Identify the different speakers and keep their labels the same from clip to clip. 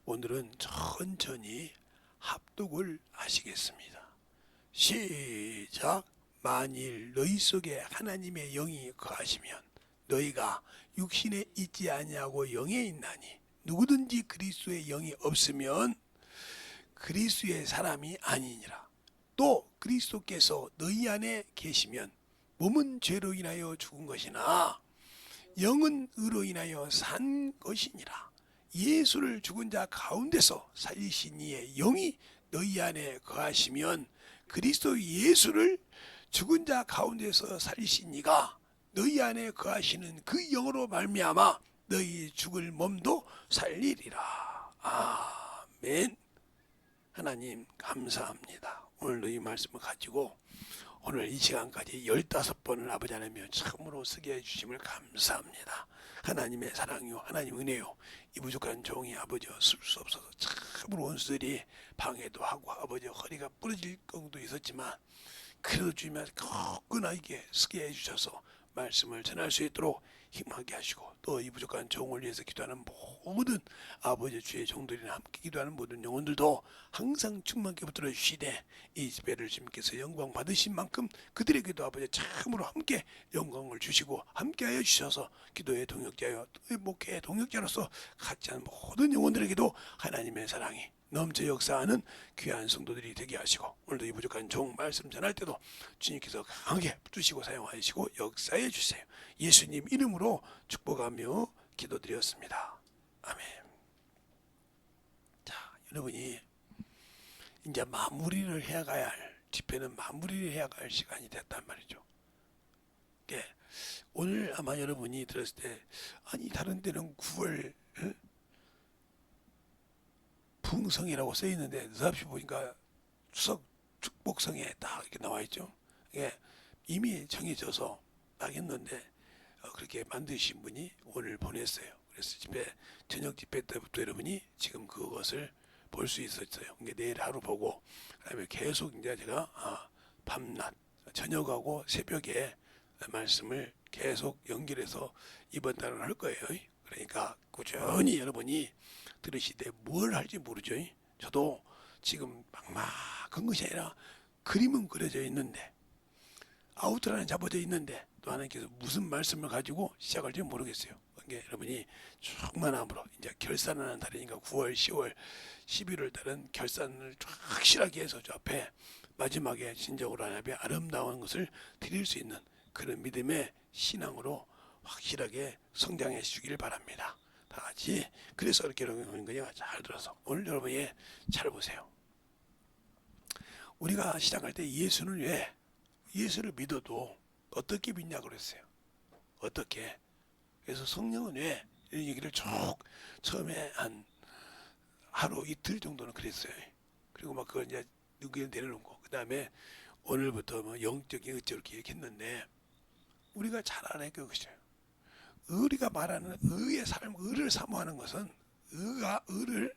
Speaker 1: 오늘은 천천히 합독을 하시겠습니다. 시작. 만일 너희 속에 하나님의 영이 거하시면 너희가 육신에 있지 아니하고 영에 있나니 누구든지 그리스도의 영이 없으면 그리스도의 사람이 아니니라. 또 그리스도께서 너희 안에 계시면 몸은 죄로 인하여 죽은 것이나 영은 의로 인하여 산 것이니라. 예수를 죽은 자 가운데서 살리신 이의 영이 너희 안에 거하시면 그리스도 예수를 죽은 자 가운데서 살리신 이가 너희 안에 거하시는 그 영으로 말미암아 너희 죽을 몸도 살리리라. 아멘. 하나님 감사합니다. 오늘도 이 말씀을 가지고 오늘 이 시간까지 15번을 아버지 하나님이여 참으로 쓰게 해주심을 감사합니다. 하나님의 사랑이요 하나님 은혜요 이 부족한 종이 아버지여 쓸 수 없어서 참으로 원수들이 방해도 하고 아버지 허리가 부러질 경우도 있었지만 그래도 주님이 거끈하게 쓰게 해주셔서 말씀을 전할 수 있도록 힘하게 하시고 또 이 부족한 종을 위해서 기도하는 모든 아버지 주의 종들이나 함께 기도하는 모든 영혼들도 항상 충만케 붙들어 주시되 이 집회를 주님께서 영광 받으신 만큼 그들에게도 아버지 참으로 함께 영광을 주시고 함께하여 주셔서 기도의 동역자여 또 목회의 동역자로서 같이 하는 모든 영혼들에게도 하나님의 사랑이 넘쳐 역사하는 귀한 성도들이 되게 하시고 오늘도 이 부족한 종 말씀 전할 때도 주님께서 강하게 붙드시고 사용하시고 역사해 주세요. 예수님 이름으로 축복하며 기도드렸습니다. 아멘. 자, 여러분이 이제 마무리를 해가야 할 집회는 마무리를 해야 할 시간이 됐단 말이죠. 오늘 아마 여러분이 들었을 때 아니 다른 데는 9월 풍성이라고 써 있는데 느닷없이 보니까 추석 축복성에 딱 이렇게 나와 있죠. 이게 이미 정해져서 딱 했는데 그렇게 만드신 분이 오늘 보냈어요. 그래서 저녁 집회 때부터 여러분이 지금 그것을 볼 수 있었어요. 내일 하루 보고 그다음에 계속 이제 제가 밤낮 저녁하고 새벽에 말씀을 계속 연결해서 이번 달은 할 거예요. 그러니까 꾸준히 여러분이 들으시되 뭘 할지 모르죠. 저도 지금 막막한 것이 아니라 그림은 그려져 있는데 아우트라인 잡아져 있는데 또 하나님께서 무슨 말씀을 가지고 시작할지 모르겠어요. 그러니까 여러분이 충만함으로 이제 결산하는 달이니까 9월, 10월, 11월 달은 결산을 확실하게 해서 저 앞에 마지막에 진정으로 하나님의 아름다운 것을 드릴 수 있는 그런 믿음의 신앙으로 확실하게 성장해 주시기를 바랍니다. 다 같이 그래서 이렇게 하는 거냐 잘 들어서 오늘 여러분이 잘 보세요. 우리가 시작할 때 예수는 왜 예수를 믿어도 어떻게 믿냐고 그랬어요. 어떻게? 그래서 성령은 왜 이런 얘기를 쭉 처음에 한 하루 이틀 정도는 그랬어요. 그리고 막 그걸 이제 누구에 내려놓고 그 다음에 오늘부터 뭐 영적인 어쩌고 이렇게 했는데 우리가 잘 아는 그것이에요. 우리가 말하는 의의 삶, 의를 사모하는 것은 의를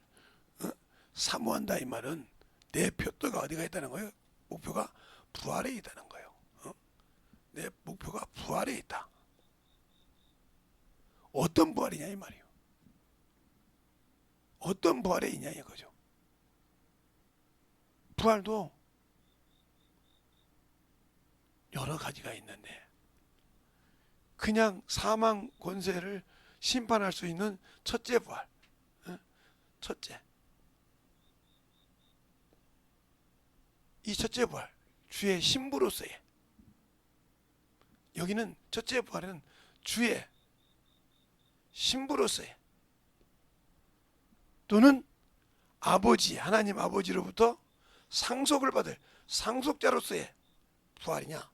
Speaker 1: 사모한다 이 말은 내 표도가 어디가 있다는 거예요? 목표가 부활에 있다는 거예요. 내 목표가 부활에 있다. 어떤 부활이냐 이 말이에요. 어떤 부활에 있냐 이거죠. 부활도 여러 가지가 있는데 그냥 사망 권세를 심판할 수 있는 첫째 부활. 첫째. 이 첫째 부활, 주의 신부로서의 여기는 첫째 부활은 주의 신부로서의 또는 아버지, 하나님 아버지로부터 상속을 받을 상속자로서의 부활이냐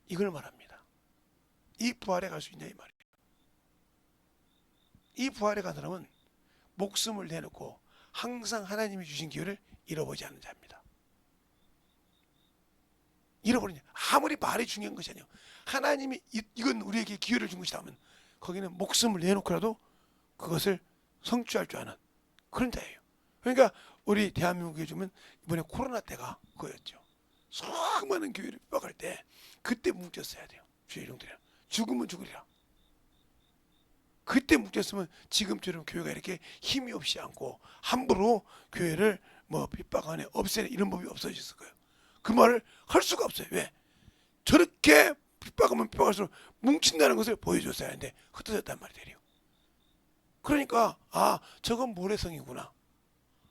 Speaker 1: 이걸 말합니다. 이 부활에 갈 수 있냐 이 말이에요. 이 부활에 간 사람은 목숨을 내놓고 항상 하나님이 주신 기회를 잃어보지 않는 자입니다. 잃어버리냐 아무리 말이 중요한 것이 아니에요. 하나님이 이건 우리에게 기회를 준 것이다 하면 거기는 목숨을 내놓고라도 그것을 성취할 줄 아는 그런 자예요. 그러니까 우리 대한민국에 주면 이번에 코로나 때가 그거였죠. 수많은 교회를 뼈갈 때 그때 뭉쳤어야 돼요. 주의 종들이랑 죽으면 죽으리라. 그때 묵혔으면 지금처럼 교회가 이렇게 힘이 없지 않고 함부로 교회를 뭐 핍박하네 없애네 이런 법이 없어졌을 거예요. 그 말을 할 수가 없어요. 왜? 저렇게 핍박하면 핍박할수록 뭉친다는 것을 보여줬어야 하는데 흩어졌단 말이 돼요. 그러니까 저건 모래성이구나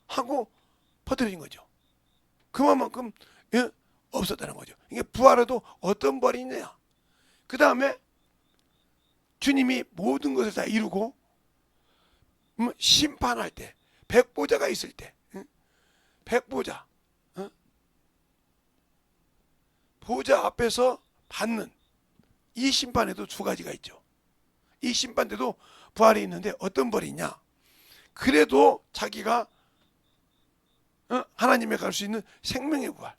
Speaker 1: 하고 퍼뜨린 거죠. 그만큼 없었다는 거죠. 이게 부활에도 어떤 부활이 있냐. 그 다음에 주님이 모든 것을 다 이루고 심판할 때 백보자가 있을 때 백보자 보좌 앞에서 받는 이 심판에도 두 가지가 있죠. 이 심판 때도 부활이 있는데 어떤 부활이 있냐. 그래도 자기가 하나님에 갈 수 있는 생명의 부활.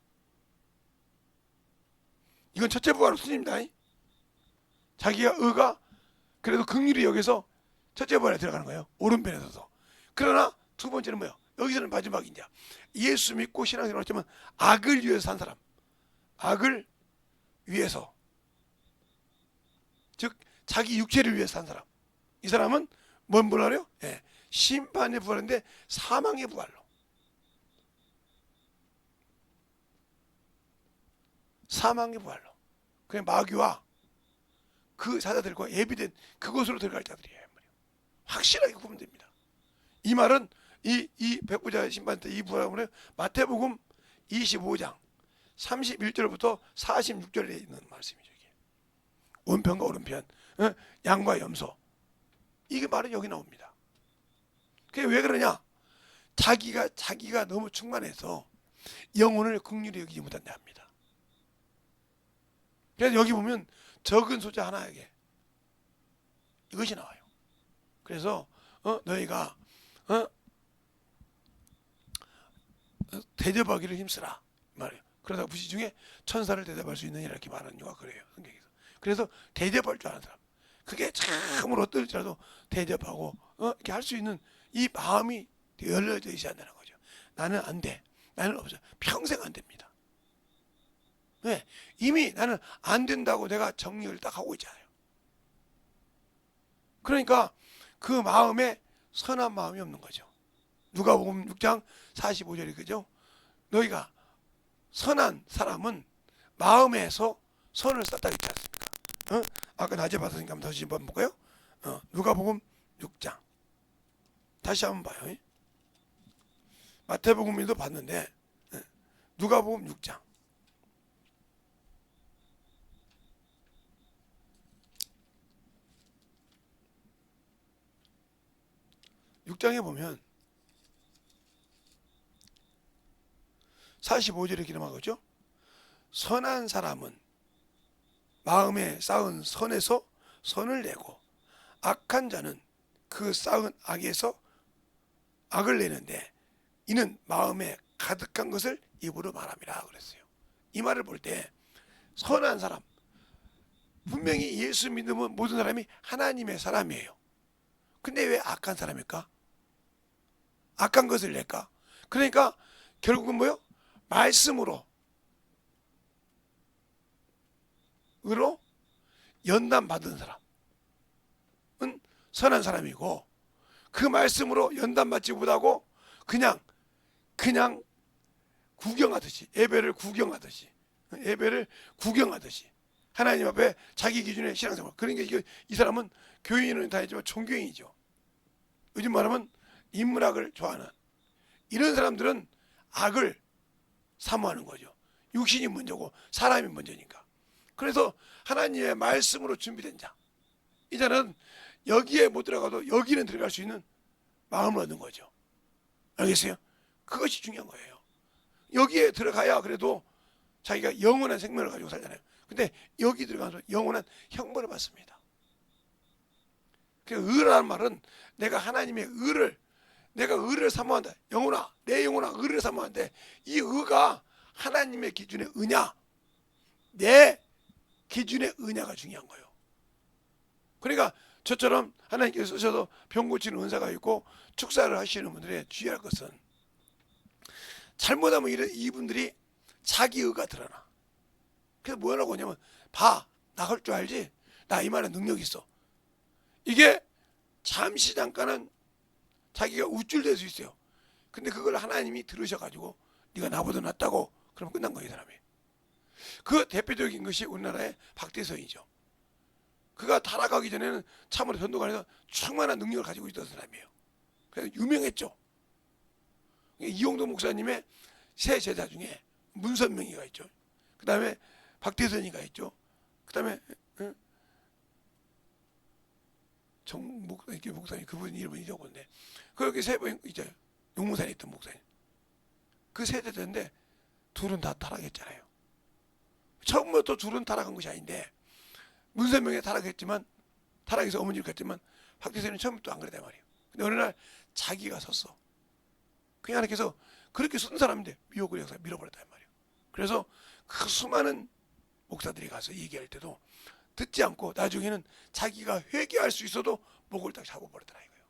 Speaker 1: 이건 첫째 부활로 쓰입니다. 자기가 의가 그래도 긍휼히 여기서 첫째 부활에 들어가는 거예요. 오른편에 서서. 그러나 두 번째는 뭐예요? 여기서는 마지막이냐. 예수 믿고 신앙생활을 했지만 악을 위해서 산 사람. 악을 위해서. 즉 자기 육체를 위해서 산 사람. 이 사람은 뭔 부활이요? 심판의 부활인데 사망의 부활로. 사망의 부활로. 그냥 마귀와 그 사자들과 예비된 그곳으로 들어갈 자들이에요. 확실하게 구분됩니다. 이 말은 이 백부자 심판 때 이 부활은 마태복음 25장 31절부터 46절에 있는 말씀이죠. 이게. 원편과 오른편, 양과 염소. 이게 말은 여기 나옵니다. 그게 왜 그러냐? 자기가 너무 충만해서 영혼을 긍휼히 여기지 못한다 합니다. 그래서 여기 보면 적은 소자 하나에게 이것이 나와요. 그래서 너희가 대접하기를 힘쓰라 말이에요. 그러다가 부시 중에 천사를 대접할 수 있느냐 이렇게 말하는 이유가 그래요. 성경에서. 그래서 대접할 줄 아는 사람, 그게 참으로 어떨지라도 대접하고 이렇게 할 수 있는 이 마음이 열려져 있어야 한다는 거죠. 나는 안 돼. 나는 없어. 평생 안 됩니다. 왜? 이미 나는 안 된다고 내가 정리를 딱 하고 있잖아요. 그러니까 그 마음에 선한 마음이 없는 거죠. 누가복음 6장 45절이 그죠? 너희가 선한 사람은 마음에서 선을 쌓다 있지 않습니까? 아까 낮에 봤으니까 한번 다시 한번 볼까요? 누가복음 6장 다시 한번 봐요. 마태복음에도 봤는데 누가복음 6장 6장에 보면 45절에 이렇게 나오죠. 선한 사람은 마음에 쌓은 선에서 선을 내고 악한 자는 그 쌓은 악에서 악을 내는데 이는 마음에 가득한 것을 입으로 말함이라 그랬어요. 이 말을 볼 때 선한 사람, 분명히 예수 믿는 모든 사람이 하나님의 사람이에요. 근데 왜 악한 사람일까? 악한 것을 낼까? 그러니까 결국은 뭐요? 말씀으로 연단 받은 사람은 선한 사람이고, 그 말씀으로 연단 받지 못하고 그냥 구경하듯이, 예배를 구경하듯이 하나님 앞에 자기 기준의 신앙생활. 그러니까 이 사람은 교인은 다니지만 종교인이죠. 요즘 말하면 인문학을 좋아하는 이런 사람들은 악을 사모하는 거죠. 육신이 먼저고 사람이 먼저니까. 그래서 하나님의 말씀으로 준비된 자, 이 자는 여기에 못 들어가도 여기는 들어갈 수 있는 마음을 얻는 거죠. 알겠어요? 그것이 중요한 거예요. 여기에 들어가야 그래도 자기가 영원한 생명을 가지고 살잖아요. 근데 여기 들어가서 영원한 형벌을 받습니다. 그 의라는 말은 내가 하나님의 내가 의를 사모한다. 영혼아, 내 영혼아 의를 사모하는데 이 의가 하나님의 기준의 의냐, 내 기준의 의냐가 중요한 거예요. 그러니까 저처럼 하나님께서 쓰셔도 병 고치는 은사가 있고 축사를 하시는 분들의 주의할 것은, 잘못하면 이분들이 자기 의가 드러나. 그래서 뭐라고 하냐면, 봐, 나 할 줄 알지? 나 이 말에 능력 있어. 이게 잠시 잠깐은 자기가 우쭐댈 수 있어요. 근데 그걸 하나님이 들으셔가지고 네가 나보다 낫다고 그러면 끝난 거예요, 이 사람이. 그 대표적인 것이 우리나라의 박대서이죠. 그가 타락하기 전에는 참으로 전도관에서 충만한 능력을 가지고 있던 사람이에요. 그래서 유명했죠. 이용도 목사님의 세 제자 중에 문선명이가 있죠. 그 다음에 박대선이가 있죠. 그 다음에 목사님 그분 이름은 잊어버렸네. 그렇게 세 분 있죠. 용문산에 있던 목사님. 그 세 제자인데 둘은 다 타락했잖아요. 처음부터 둘은 타락한 것이 아닌데 문선명이 타락했지만 타락해서 어머니를 갔지만 박대선은 처음부터 안 그랬단 말이에요. 근데 어느 날 자기가 섰어. 그냥 하나님께서 그렇게 쓴 사람인데 미혹을 해서 밀어버렸단 말이에요. 그래서 그 수많은 목사들이 가서 얘기할 때도 듣지 않고 나중에는 자기가 회개할 수 있어도 목을 딱 잡아버렸더라 이거예요.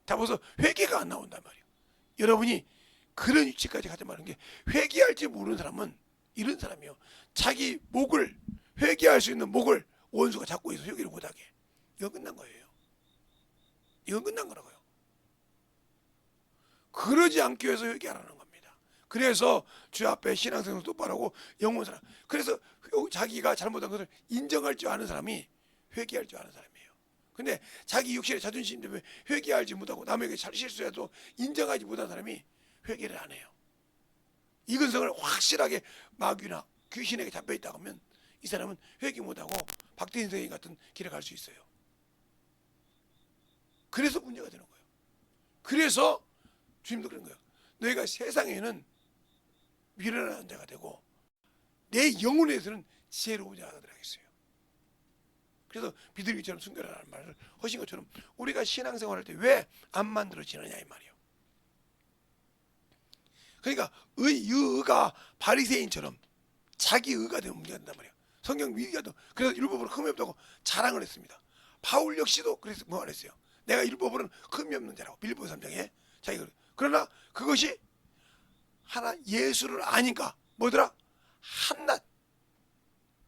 Speaker 1: 잡아서 회개가 안 나온단 말이에요. 여러분이 그런 위치까지 가지 말는 게 회개할지 모르는 사람은 이런 사람이에요. 자기 목을 회개할 수 있는 목을 원수가 잡고 있어서 회개를 못하게. 이건 끝난 거예요. 이건 끝난 거라고요. 그러지 않기 위해서 회개하라는 겁니다. 그래서 주 앞에 신앙생활 똑바로 하고 영원사람. 그래서 자기가 잘못한 것을 인정할 줄 아는 사람이 회개할 줄 아는 사람이에요. 근데 자기 육신의 자존심 때문에 회개하지 못하고 남에게 잘 실수해도 인정하지 못한 사람이 회개를 안 해요. 이근성을 확실하게 마귀나 귀신에게 잡혀있다 하면 이 사람은 회개 못하고 박대인 선생님 같은 길에 갈 수 있어요. 그래서 문제가 되는 거예요. 그래서 주님도 그런 거예요. 너희가 세상에는 미련한 자가 되고 내 영혼에서는 지혜로운 자가 되겠어요. 그래서 비둘기처럼 순결하라는 말을 하신 것처럼 우리가 신앙생활할 때 왜 안 만들어지느냐 이 말이에요. 그러니까 의가 바리새인처럼 자기 의가 되면 문제가 된단 말이에요. 성경 미디어도 그래서 율법으로 흠이 없다고 자랑을 했습니다. 바울 역시도 그래서 뭐 말했어요. 내가 율법으로는 흠이 없는 자라고 빌립보 3장에 자기가. 그러나 그것이 하나 예수를 아니까 뭐더라? 한낱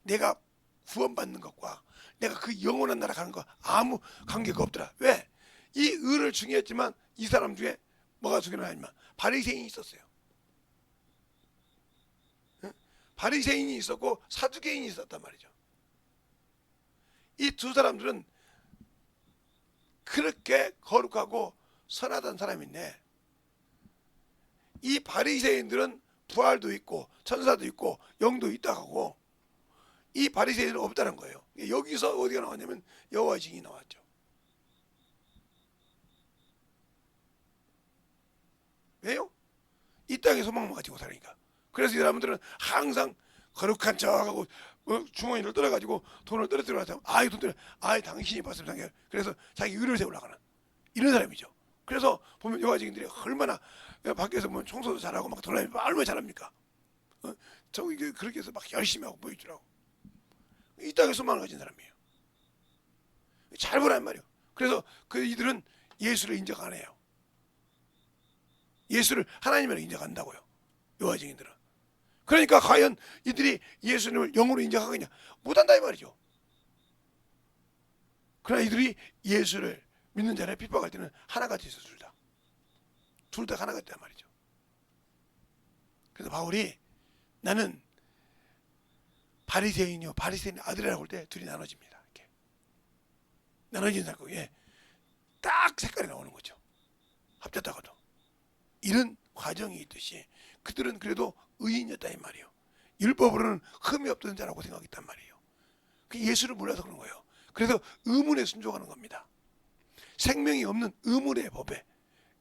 Speaker 1: 내가 구원받는 것과 내가 그 영원한 나라 가는 거 아무 관계가 없더라. 왜? 이 의를 중요했지만 이 사람 중에 뭐가 중요하냐면 바리새인이 있었어요. 바리새인이 있었고 사두개인이 있었단 말이죠. 이 두 사람들은 그렇게 거룩하고 선하던 사람인데 이 바리새인들은 부활도 있고 천사도 있고 영도 있다 하고 이 바리새인은 없다는 거예요. 여기서 어디가 나왔냐면 여호와의 증인이 나왔죠. 왜요? 이 땅에 소망만 가지고 사니까. 그래서 이 사람들은 항상 거룩한 척하고 주머니를 떨어가지고 돈을 떨어뜨려서 아이 돈 떨어 아이 당신이 봤을 당해. 그래서 자기 의를 세우려고 하는 이런 사람이죠. 그래서 보면 여호와 증인들이 얼마나 밖에서 보면 청소도 잘하고 막 돌아다니면 얼마나 잘합니까? 저기 그렇게 해서 막 열심히 하고 보여주라고. 이 땅에 소망을 가진 사람이에요. 잘 보란 말이에요. 그래서 그 이들은 예수를 인정 안 해요. 예수를 하나님으로 인정한다고요. 여호와 증인들은. 그러니까 과연 이들이 예수님을 영으로 인정하겠냐? 못한다 이 말이죠. 그러나 이들이 예수를 믿는 자를 핍박할 때는 하나같이 있어 둘 다. 둘 다 하나같단 말이죠. 그래서 바울이 나는 바리새인이요 바리새인 아들이라고 할 때 둘이 나눠집니다. 이렇게 나눠진 사건에 딱 색깔이 나오는 거죠. 합쳤다가도 이런 과정이 있듯이 그들은 그래도 의인이었다 이 말이에요. 율법으로는 흠이 없던 자라고 생각했단 말이에요. 예수를 몰라서 그런 거예요. 그래서 의문에 순종하는 겁니다. 생명이 없는 의문의 법에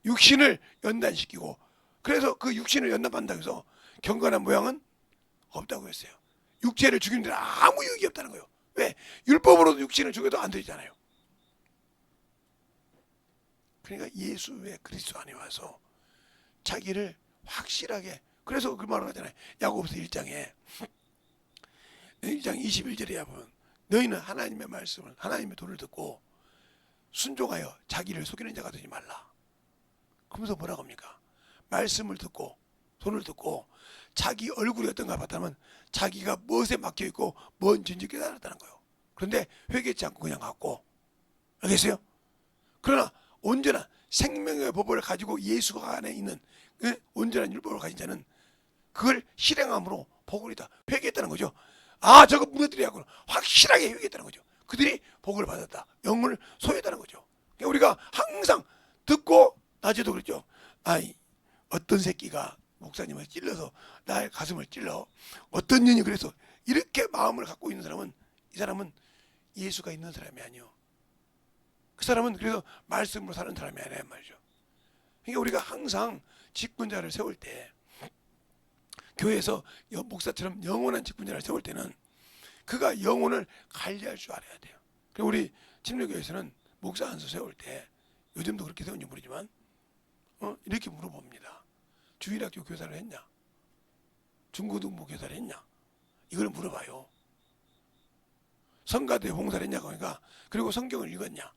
Speaker 1: 육신을 연단시키고 그래서 그 육신을 연단한다고 해서 경건한 모양은 없다고 했어요. 육체를 죽이는 데는 아무 유익이 없다는 거예요. 왜? 율법으로도 육신을 죽여도 안 되잖아요. 그러니까 예수 외 그리스도 안에 와서 자기를 확실하게 그래서 그 말을 하잖아요. 야고보서 1장에 1장 21절에 보면 너희는 하나님의 말씀을 하나님의 도를 듣고 순종하여 자기를 속이는 자가 되지 말라. 그러면서 뭐라고 합니까? 말씀을 듣고 돈을 듣고 자기 얼굴이 어떤가 봤다면 자기가 무엇에 막혀있고 뭔 진지 깨달았다는 거예요. 그런데 회개치 않고 그냥 갔고 알겠어요? 그러나 온전한 생명의 법을 가지고 예수가 안에 있는 온전한 율법을 가진 자는 그걸 실행함으로 복을 있다. 회개했다는 거죠. 아, 저거 무너뜨리라고 확실하게 회개했다는 거죠. 그들이 복을 받았다. 영을 소유했다는 거죠. 그러니까 우리가 항상 듣고 낮에도 그랬죠. 아이, 어떤 새끼가 목사님을 찔러서 나의 가슴을 찔러. 어떤 년이 그래서 이렇게 마음을 갖고 있는 사람은 이 사람은 예수가 있는 사람이 아니요. 그 사람은 그래서 말씀으로 사는 사람이 아니란 말이죠. 그러니까 우리가 항상 직분자를 세울 때 교회에서 목사처럼 영원한 직분자를 세울 때는 그가 영혼을 관리할 줄 알아야 돼요. 그리고 우리 침례교회에서는 목사 안수 세울 때 요즘도 그렇게 세우는지 모르지만 이렇게 물어봅니다. 주일학교 교사를 했냐? 중고등부 교사를 했냐? 이걸 물어봐요. 성가대 봉사를 했냐고 하니까 그리고 성경을 읽었냐?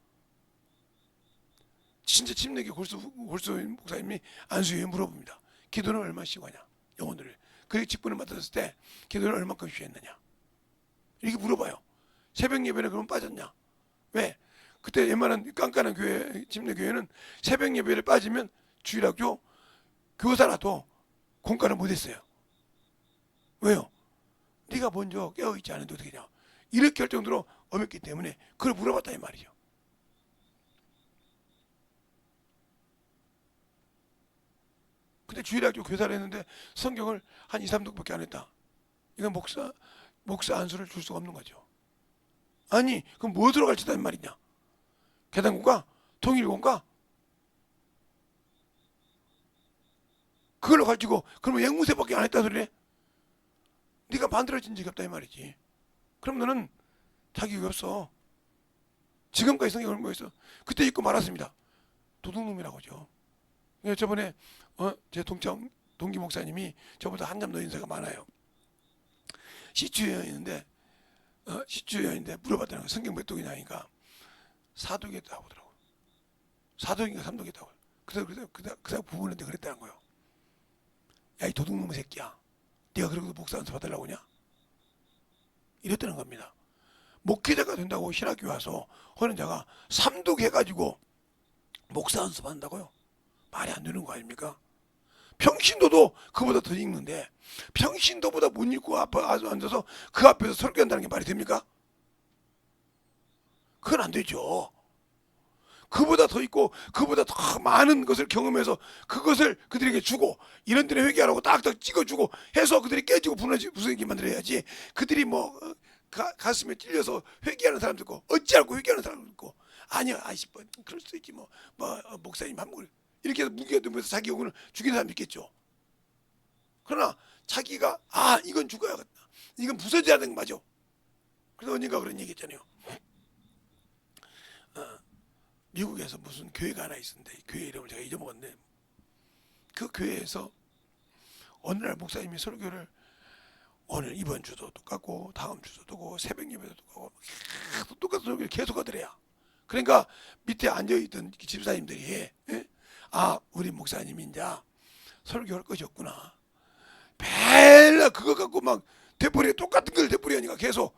Speaker 1: 진짜 침례교 골수 목사님이 안수에 물어봅니다. 기도는 얼마씩 하냐? 영혼들을. 그리고 직분을 맡았을 때 기도를 얼마큼 취했느냐? 이렇게 물어봐요. 새벽 예배는 그럼 빠졌냐? 왜? 그때 웬만한 깐깐한 교회, 침례교회는 새벽 예배를 빠지면 주일학교 교사라도 공과를 못했어요. 왜요? 네가 먼저 깨어있지 않은데 어떻게 하냐? 이렇게 할 정도로 어렵기 때문에 그걸 물어봤다 이 말이죠. 근데 주일학교 교사를 했는데 성경을 한 2, 3독밖에 안 했다. 이건 목사 안수를 줄 수가 없는 거죠. 아니, 그럼 뭐 들어갈지다 이 말이냐? 계단공과? 통일공과? 그걸로 가지고 그러면 앵무새밖에 안 했다 소리네? 네가 만들어진 적이 없다 이 말이지. 그럼 너는 자격이 없어. 지금까지 성경을 뭐 했어? 그때 읽고 말았습니다. 도둑놈이라고 하죠. 저번에 제 동기 목사님이 저보다 한참 더 인사가 많아요. 시주여인인데 물어봤다는 거예요. 성경 몇 독이냐 하니까 4독이었다고 하더라고요. 4독인가 3독이었다고. 그래서 부부는데 그랬다는 거예요. 야, 이 도둑놈의 새끼야. 네가 그러고도 목사 안수 받으려고 하냐? 이랬다는 겁니다. 목회자가 된다고 신학교 와서 하는 자가 3독 해가지고 목사 안수 받는다고요? 말이 안 되는 거 아닙니까? 평신도도 그보다 더 읽는데 평신도보다 못 읽고 앞에 앉아서 그 앞에서 설교한다는 게 말이 됩니까? 그건 안 되죠. 그보다 더 있고 그보다 더 많은 것을 경험해서 그것을 그들에게 주고 이런 데는 회개하라고 딱딱 찍어주고 해서 그들이 깨지고 부서지게 만들어야지. 그들이 뭐 가슴에 찔려서 회개하는 사람도 있고 어찌 알고 회개하는 사람도 있고 아니야 아이씨 뭐 그럴 수도 있지 뭐 목사님 한번 이렇게 해서 무게가 되면서 자기 영혼을 죽이는 사람도 있겠죠. 그러나 자기가 이건 죽어야겠다. 이건 부서져야 되는 거 맞아. 그래서 언젠가 그런 얘기 했잖아요. 미국에서 무슨 교회가 하나 있었는데 교회 이름을 제가 잊어먹었는데 그 교회에서 어느 날 목사님이 설교를 오늘 이번 주도 똑같고 다음 주도 똑같고 새벽 예배도 똑같고 똑같은 설교를 계속 하더래요. 그러니까 밑에 앉아있던 집사님들이 우리 목사님이 이제 설교할 것이 없구나. 맨날 그거 갖고 막 되풀이 똑같은 걸 되풀이 하니까 계속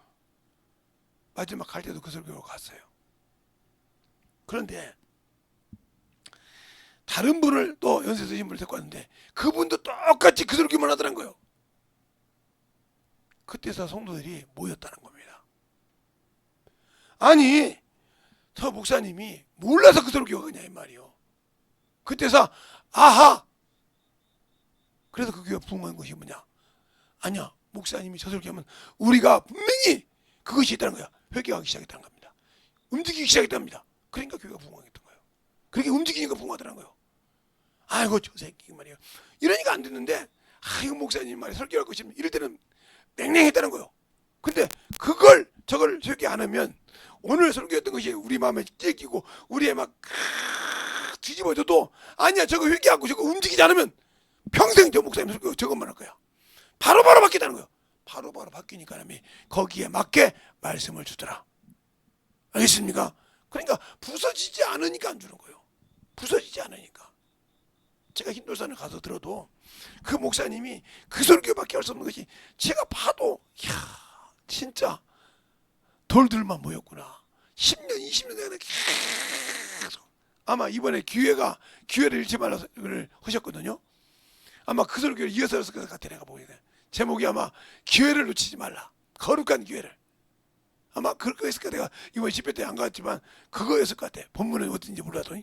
Speaker 1: 마지막 갈 때도 그 설교로 갔어요. 그런데 다른 분을 또 연세 드신 분을 데리고 왔는데 그분도 똑같이 그 설교만 하더란 거예요. 그때서 성도들이 모였다는 겁니다. 아니 저 목사님이 몰라서 그 설교가 그냐 이 말이요. 그때서 아하 그래서 그 교회가 부흥한 것이 뭐냐? 아니야 목사님이 저 설교하면 우리가 분명히 그것이 있다는 거야. 회개하기 시작했다는 겁니다. 움직이기 시작했답니다. 그러니까 교회가 부흥했던 거예요. 그렇게 움직이니까 부흥하더라는 거예요. 아이고 저 새끼 말이에요. 이러니까 안 됐는데 이거 목사님 말이 설교할 것이면 이럴 때는 맹랭했다는 거예요. 근데 저걸 설교 안 하면 오늘 설교했던 것이 우리 마음에 찢기고 우리의 막 뒤집어져도 아니야 저거 회개하고 저거 움직이지 않으면 평생 저 목사님 설교 저것만 할 거야. 바로바로 바뀌다는 거예요. 바로바로 바뀌니까 하나님이 거기에 맞게 말씀을 주더라. 알겠습니까? 그러니까 부서지지 않으니까 안 주는 거예요. 부서지지 않으니까. 제가 힌돌산을 가서 들어도 그 목사님이 그 설교밖에 할 수 없는 것이 제가 봐도 진짜 돌들만 모였구나. 10년 20년 내가 계속 아마 이번에 기회를 잃지 말라를 하셨거든요. 아마 그 설교를 이어서 했을 것 같아. 내가 보기에 제목이 아마 기회를 놓치지 말라, 거룩한 기회를. 아마 그거 했을 까. 내가 이번 10회 때 안 갔지만 그거였을 것 같아. 본문은 어딘지 몰라도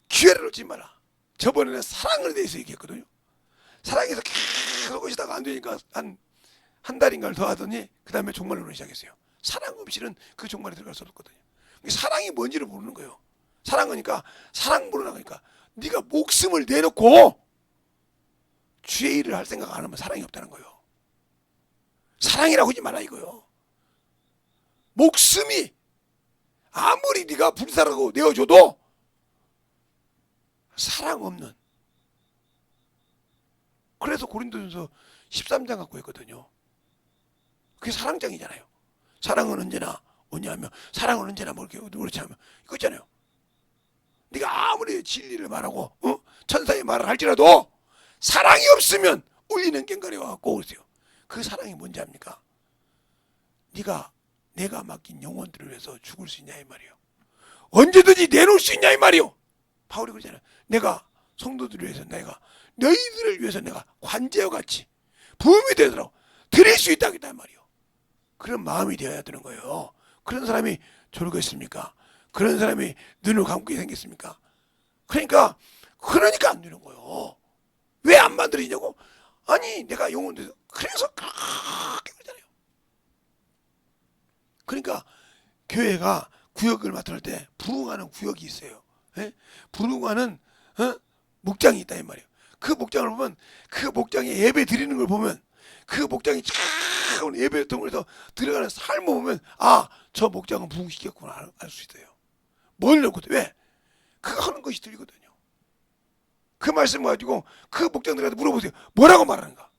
Speaker 1: 기회를 놓치지 말라. 저번에는 사랑에 대해서 얘기했거든요. 사랑에서 계속 오시다가 안 되니까 한 달인가를 더 하더니 그 다음에 종말론을 시작했어요. 사랑 없이는 그 종말에 들어갈 수 없거든요. 사랑이 뭔지를 모르는 거예요. 사랑하니까, 사랑 모르나 하니까 네가 목숨을 내놓고 주의 일을 할 생각 안 하면 사랑이 없다는 거예요. 사랑이라고 하지 말라 이거요. 목숨이 아무리 네가 불사라고 내어줘도 사랑 없는. 그래서 고린도전서 13장 갖고 있거든요. 그게 사랑장이잖아요. 사랑은 언제나 뭐냐면, 사랑은 언제나 뭐 이렇게 그렇지 하면 이거 있잖아요. 네가 아무리 진리를 말하고 천사의 말을 할지라도 사랑이 없으면 울리는 꽹과리 와갖고 그러세요. 그 사랑이 뭔지 압니까? 내가 맡긴 영혼들을 위해서 죽을 수 있냐 이 말이요. 언제든지 내놓을 수 있냐 이 말이요. 바울이 그러잖아요. 내가 성도들을 위해서, 내가 너희들을 위해서 내가 관제와 같이 부음이 되도록 드릴 수 있다 이 말이요. 그런 마음이 되어야 되는 거예요. 그런 사람이 졸겠습니까? 그런 사람이 눈을 감고 생겼습니까? 그러니까 안 되는 거예요. 왜 안 만들어지냐고? 아니 내가 영혼들 그래서 그렇게 그러잖아요. 그러니까 교회가 구역을 맡을 때 부흥하는 구역이 있어요. 예? 부흥하는 목장이 있다 이 말이에요. 그 목장을 보면, 그 목장에 예배 드리는 걸 보면, 그 목장이 쫙 예배 통해서 들어가는 삶을 보면 저 목장은 부흥시켰구나 알 수 있어요. 뭘 넣고 왜? 그거 하는 것이 들리거든요. 그 말씀 가지고 그 목장들한테 물어보세요. 뭐라고 말하는가?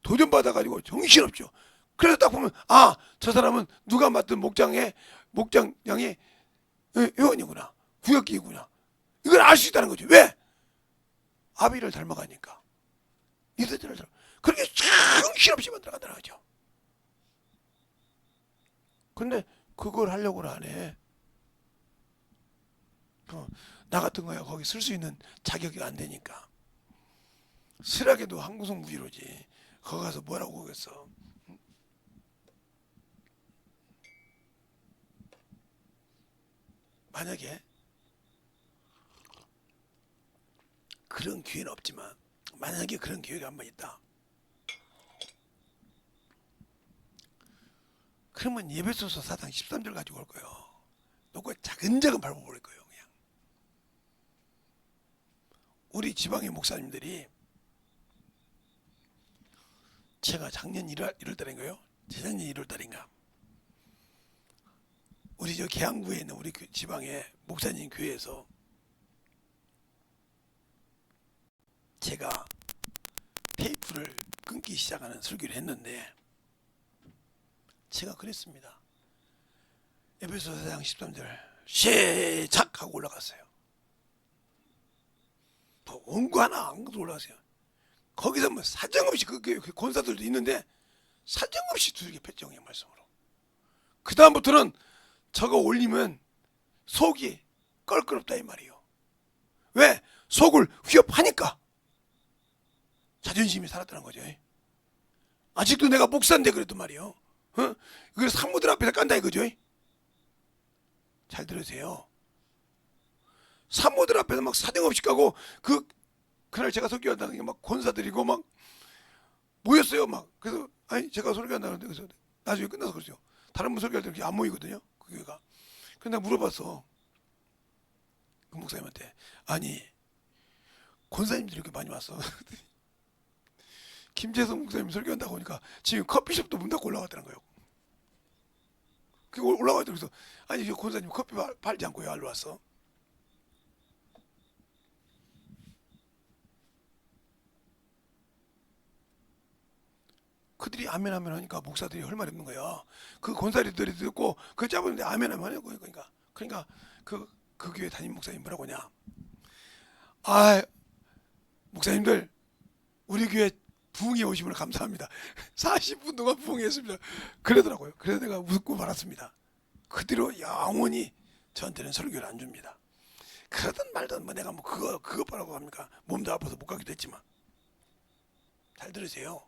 Speaker 1: 도전받아가지고 정신없죠. 그래서 딱 보면 저 사람은 누가 맡은 목장양의 회원이구나, 구역기구나, 이걸 알 수 있다는 거죠. 왜? 아비를 닮아가니까. 이세들을 닮아. 그렇게 정신없이 만들어간다는 거죠. 근데 그걸 하려고는 안 해. 나 같은 거야 거기 쓸 수 있는 자격이 안 되니까. 슬하게도 한구성 무기로지 거기 가서 뭐라고 하겠어. 만약에 그런 기회는 없지만, 만약에 그런 기회가 한 번 있다, 그러면 예배소서 4장 13절 가지고 올 거예요. 놓고 차근차근 밟아버릴 거예요. 그냥 우리 지방의 목사님들이, 제가 작년 1월달인가요? 재작년 1월달인가, 우리 저 계양구에 있는 우리 지방의 목사님 교회에서 제가 테이프를 끊기 시작하는 설교를 했는데, 제가 그랬습니다. 에베소 4장 13절 시작 하고 올라갔어요. 뭐 원고 하나 안 올라갔어요. 거기서 뭐 사정없이 그 권사들도 있는데 사정없이 두들겨 팼죠. 그냥 말씀으로. 그 다음부터는 저거 올리면 속이 껄끄럽다 이 말이에요. 왜? 속을 위협하니까 자존심이 살았다는 거죠. 아직도 내가 목사인데 그래도 말이에요. 이걸 산모들 앞에서 깐다 이거죠. 잘 들으세요. 산모들 앞에서 막 사정없이 까고, 그날 제가 설교한다는 게 막 권사들이고 막 모였어요. 막 그래서 제가 설교한다는데, 그래서 나중에 끝나서 그러죠. 다른 분 설교할 때 안 모이거든요. 그 교회가. 근데 물어봤어. 그 목사님한테. 아니 권사님들이 이렇게 많이 왔어. 김재성 목사님 설교한다고 하니까 지금 커피숍도 문 닫고 올라갔다는 거예요. 그 올라가서 그래서 아니 저 권사님 커피 팔지 않고 왜 알러 왔어? 그들이 아멘 하니까 목사들이 할 말이 없는 거야. 그 권사들이 듣고 그 짜부는데 아멘 하는 거야. 그러니까 그 교회 담임 목사님 뭐라고 하냐? 목사님들 우리 교회 부흥에 오심을 감사합니다. 40분 동안 부흥했습니다. 그러더라고요. 그래서 내가 웃고 말았습니다. 그대로 영원히 저한테는 설교를 안 줍니다. 그러든 말든 뭐 내가 뭐 그거 바라고 합니까? 몸도 아파서 못 가기도 했지만. 잘 들으세요.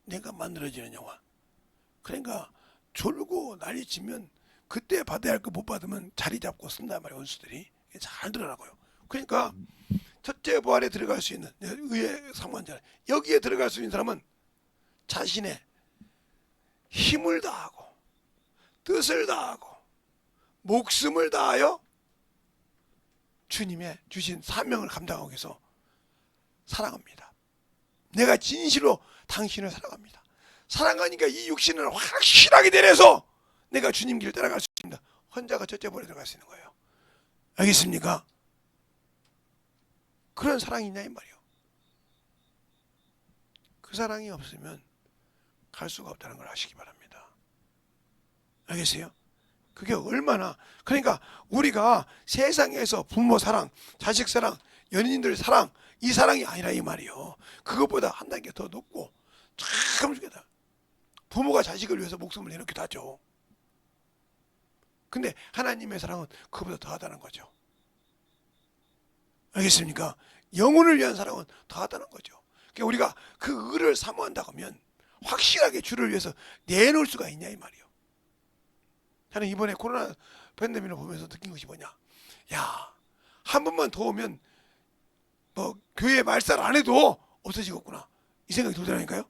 Speaker 1: 내가 만들어지는 영화. 그러니까 졸고 난리치면 그때 받아야 할 거 못 받으면 자리 잡고 쓴단 말이에요. 원수들이. 잘 들으라고요. 그러니까 첫째 부활에 들어갈 수 있는 의의 사모한자, 여기에 들어갈 수 있는 사람은 자신의 힘을 다하고 뜻을 다하고 목숨을 다하여 주님의 주신 사명을 감당하기 위해서 사랑합니다. 내가 진실로 당신을 사랑합니다. 사랑하니까 이 육신을 확실하게 내려서 내가 주님 길 따라갈 수 있습니다. 혼자가 첫째 부활에 들어갈 수 있는 거예요. 알겠습니까? 그런 사랑이 있냐 이 말이에요. 그 사랑이 없으면 갈 수가 없다는 걸 아시기 바랍니다. 알겠어요? 그게 얼마나, 그러니까 우리가 세상에서 부모 사랑, 자식 사랑, 연인들 사랑, 이 사랑이 아니라 이 말이에요. 그것보다 한 단계 더 높고 참 중요하다. 부모가 자식을 위해서 목숨을 내놓기도 하죠. 근데 하나님의 사랑은 그보다 더하다는 거죠. 알겠습니까? 영혼을 위한 사랑은 더하다는 거죠. 그러니까 우리가 그 의를 사모한다고 하면 확실하게 주를 위해서 내놓을 수가 있냐 이 말이에요. 저는 이번에 코로나 팬데믹을 보면서 느낀 것이 뭐냐. 야, 한 번만 더 오면 뭐 교회 말살 안 해도 없어지겠구나. 이 생각이 들더라니까요.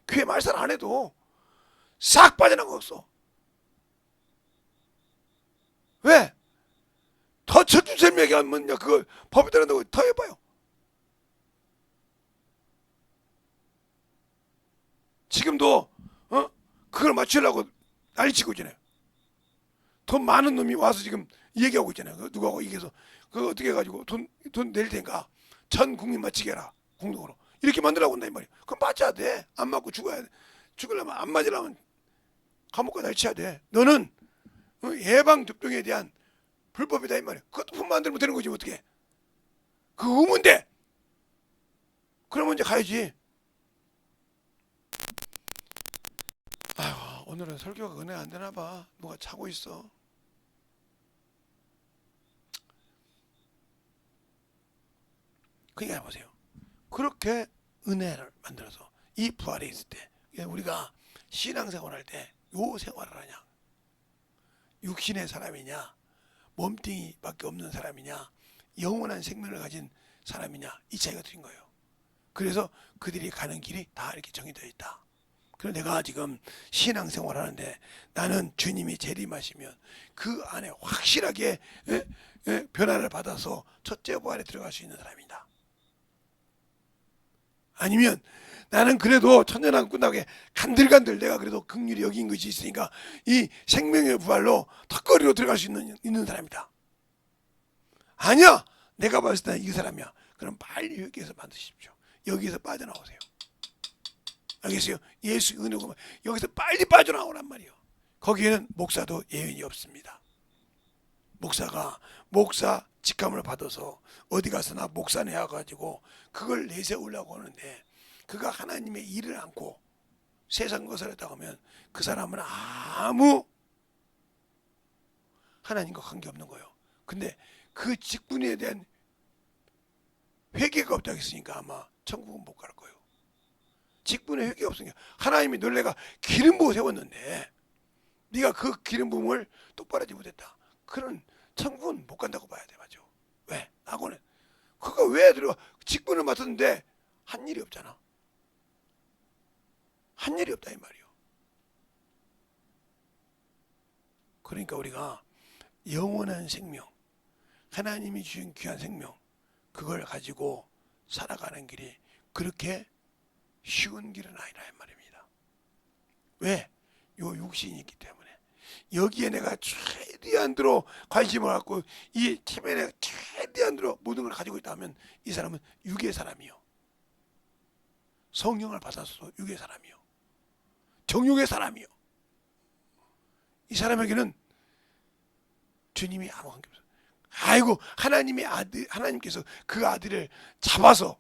Speaker 1: 교회 말살 안 해도 싹 빠져나갔어. 왜? 더 천주설명이 하면 그걸 법에 따른다고 더 해봐요. 지금도 그걸 맞추려고 난리치고 있잖아요. 돈 많은 놈이 와서 지금 얘기하고 있잖아요. 누구하고 얘기해서 그거 어떻게 해가지고 돈 낼 테니까 전 국민 맞히게 해라. 공동으로. 이렇게 만들라고 한다 이 말이에요. 그럼 맞아야 돼. 안 맞고 죽어야 돼. 죽으려면 안 맞으려면 감옥 가다 치야 돼. 너는 예방접종에 대한 불법이다 이 말이에요. 그것도 품 만들면 되는 거지 어떻게. 그 의무인데. 그러면 이제 가야지. 아이고, 오늘은 설교가 은혜 안 되나 봐. 누가 자고 있어. 그러니까 보세요. 그렇게 은혜를 만들어서 이 부활에 있을 때 우리가 신앙생활할 때 요 생활을 하냐. 육신의 사람이냐 몸뚱이밖에 없는 사람이냐 영원한 생명을 가진 사람이냐 이 차이가 드린 거예요. 그래서 그들이 가는 길이 다 이렇게 정해져 있다. 그래서 내가 지금 신앙생활 하는데 나는 주님이 재림하시면 그 안에 확실하게 변화를 받아서 첫째 부활에 들어갈 수 있는 사람이다. 아니면 나는 그래도 천년왕국 끝나게 간들간들 내가 그래도 긍휼히 여긴 것이 있으니까 이 생명의 부활로 턱걸이로 들어갈 수 있는 사람이다. 아니야, 내가 봤을 때 이 사람이야. 그럼 빨리 여기에서 만드십시오. 여기에서 빠져나오세요. 알겠어요? 예수 은혜 보면 여기서 빨리 빠져나오란 말이에요. 거기에는 목사도 예외이 없습니다. 목사가 목사 직함을 받아서 어디 가서나 목사 내어가지고 그걸 내세우려고 하는데 그가 하나님의 일을 않고 세상 것을 했다고 하면 그 사람은 아무 하나님과 관계없는 거예요. 근데 그 직분에 대한 회개가 없다고 했으니까 아마 천국은 못 갈 거예요. 직분에 회개가 없으니까 하나님이 널 내가 기름 부어 세웠는데 네가 그 기름 부음을 똑바로 하지 못했다. 그런 천국은 못 간다고 봐야 돼. 맞죠? 왜? 나고는 그가 왜 들어가 직분을 맡았는데 한 일이 없잖아. 한 일이 없다 이 말이요. 그러니까 우리가 영원한 생명, 하나님이 주신 귀한 생명, 그걸 가지고 살아가는 길이 그렇게 쉬운 길은 아니라 이 말입니다. 왜? 요 육신이 있기 때문에. 여기에 내가 최대한으로 관심을 갖고 이 체면에 내가 최대한으로 모든 걸 가지고 있다면 이 사람은 육의 사람이요. 성령을 받아서 육의 사람이요. 정욕의 사람이요. 이 사람에게는 주님이 아무 관계 없어요. 아이고 하나님의 아들, 하나님께서 그 아들을 잡아서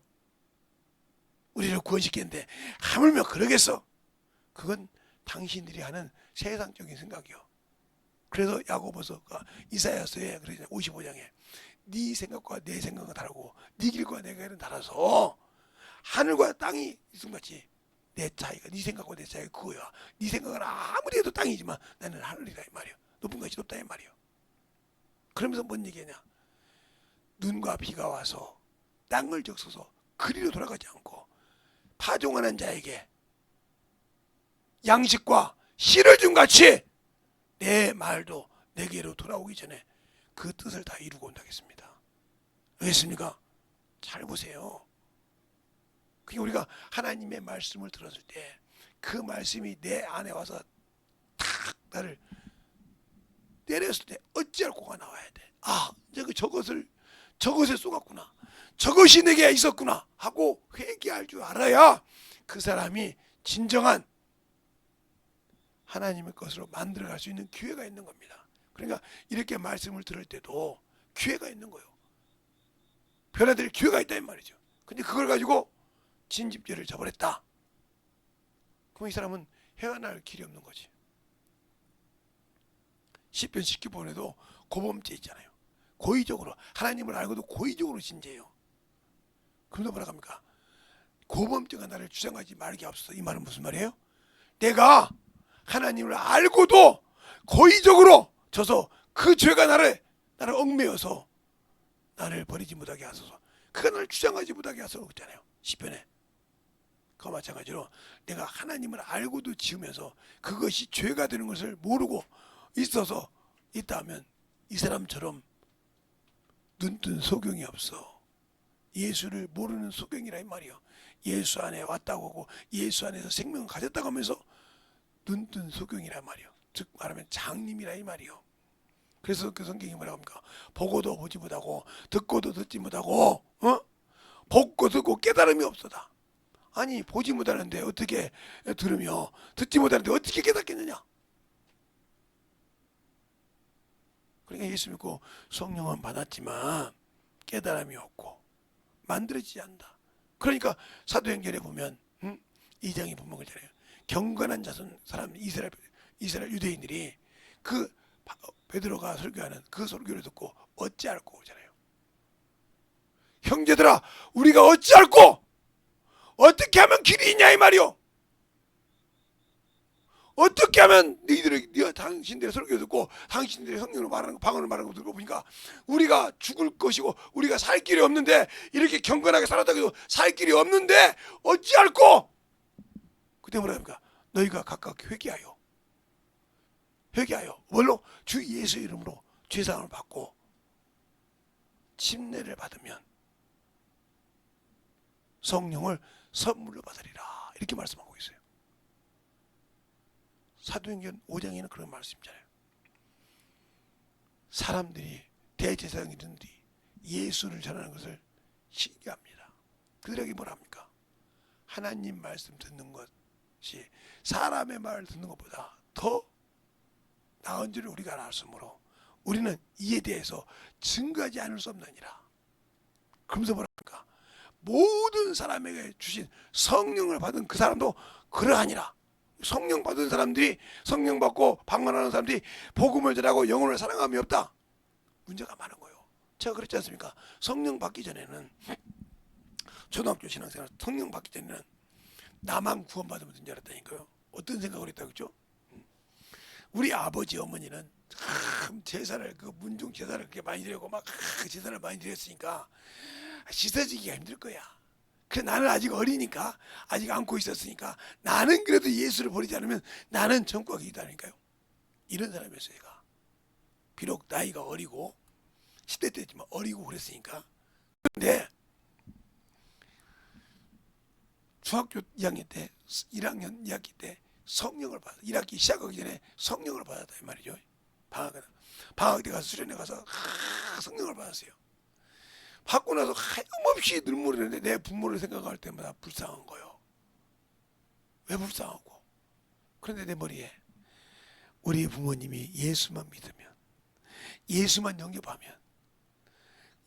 Speaker 1: 우리를 구원시키는데 하물며 그러겠어. 그건 당신들이 하는 세상적인 생각이요. 그래서 야고보서가 이사야서에 55장에 네 생각과 내 생각은 다르고 네 길과 내 길은 달라서 하늘과 땅이 있음같이 내 차이가 네 생각과 내 차이가 그거야. 네 생각은 아무리 해도 땅이지만 나는 하늘이다 이 말이야. 높은 것이 높다 이 말이야. 그러면서 뭔 얘기냐? 눈과 비가 와서 땅을 적셔서 그리로 돌아가지 않고 파종하는 자에게 양식과 씨를 준 같이 내 말도 내게로 돌아오기 전에 그 뜻을 다 이루고 온다겠습니다. 알겠습니까? 잘 보세요. 그러니까 우리가 하나님의 말씀을 들었을 때 그 말씀이 내 안에 와서 탁 나를 때렸을 때 어찌할 고가 나와야 돼. 아, 저것에 쏘갔구나. 저것이 내게 있었구나 하고 회개할 줄 알아야 그 사람이 진정한 하나님의 것으로 만들어갈 수 있는 기회가 있는 겁니다. 그러니까 이렇게 말씀을 들을 때도 기회가 있는 거예요. 변화될 기회가 있다 이 말이죠. 근데 그걸 가지고 진집죄를 저버렸다. 그럼 이 사람은 헤어날 길이 없는 거지. 시편 19편에도 고범죄 있잖아요. 고의적으로 하나님을 알고도 고의적으로 진죄해요. 그런데 뭐라 합니까? 고범죄가 나를 주장하지 말게 없어. 이 말은 무슨 말이에요? 내가 하나님을 알고도 고의적으로 져서 그 죄가 나를 얽매여서 나를 버리지 못하게 하소서. 그가 나를 주장하지 못하게 하소서 그랬잖아요. 시편에. 그와 마찬가지로 내가 하나님을 알고도 지으면서 그것이 죄가 되는 것을 모르고 있어서 있다면 이 사람처럼 눈뜬 소경이 없어. 예수를 모르는 소경이라 이 말이요. 예수 안에 왔다고 하고 예수 안에서 생명을 가졌다고 하면서 눈뜬 소경이라 말이요. 즉 말하면 장님이라 이 말이요. 그래서 그 성경이 뭐라고 합니까? 보고도 보지 못하고 듣고도 듣지 못하고 보고 듣고 깨달음이 없어다. 아니 보지 못하는데 어떻게 들으며 듣지 못하는데 어떻게 깨닫겠느냐. 그러니까 예수 믿고 성령은 받았지만 깨달음이 없고 만들어지지 않는다. 그러니까 사도행전에 보면 2장에 보면 그러잖아요. 경건한 자손 사람 이스라엘 유대인들이 그 베드로가 설교하는 그 설교를 듣고 어찌할꼬 그러잖아요. 형제들아 우리가 어찌할꼬 어떻게 하면 길이 있냐 이 말이요. 어떻게 하면 당신들의 설교 듣고 당신들의 성령으로 말하는 거 방언을 말하는 거 듣고 보니까 우리가 죽을 것이고 우리가 살 길이 없는데 이렇게 경건하게 살았다고 해도 살 길이 없는데 어찌할꼬. 그때 뭐라 합니까? 너희가 각각 회개하여 뭘로? 주 예수 이름으로 죄사함을 받고 침례를 받으면 성령을 선물로 받으리라 이렇게 말씀하고 있어요. 사도행전 5장에는 그런 말씀이잖아요. 사람들이 대제사장들이 예수를 전하는 것을 신기합니다. 그들에게 뭐라 합니까? 하나님 말씀 듣는 것이 사람의 말을 듣는 것보다 더 나은 줄을 우리가 알았으므로 우리는 이에 대해서 증거하지 않을 수 없느니라. 그러면서 뭐라 합니까? 모든 사람에게 주신 성령을 받은 그 사람도 그러하니라. 성령 받은 사람들이 성령 받고 방언하는 사람들이 복음을 전하고 영혼을 사랑함이 없다. 문제가 많은 거예요. 제가 그랬지 않습니까? 성령 받기 전에는 초등학교 신앙생활 성령 받기 전에는 나만 구원받으면 된 줄 알았다니까요. 어떤 생각을 했다 그랬죠? 우리 아버지 어머니는 참 제사를 그 문중 제사를 그렇게 많이 드리고 막 제사를 많이 드렸으니까 씻어지기가 힘들 거야. 그래 나는 아직 어리니까 아직 안고 있었으니까 나는 그래도 예수를 버리지 않으면 나는 천국에 있다니까요. 이런 사람이었어요. 얘가 비록 나이가 어리고 10대 때지만 어리고 그랬으니까. 그런데 중학교 2학년 때 1학년 2학기 때 성령을 받아 1학기 시작하기 전에 성령을 받았다 이 말이죠. 방학 때 가서 수련회 가서 성령을 받았어요. 받고 나서 하염없이 눈물이 나는데 내 부모를 생각할 때마다 불쌍한 거예요. 왜 불쌍하고? 그런데 내 머리에 우리 부모님이 예수만 믿으면 예수만 영접하면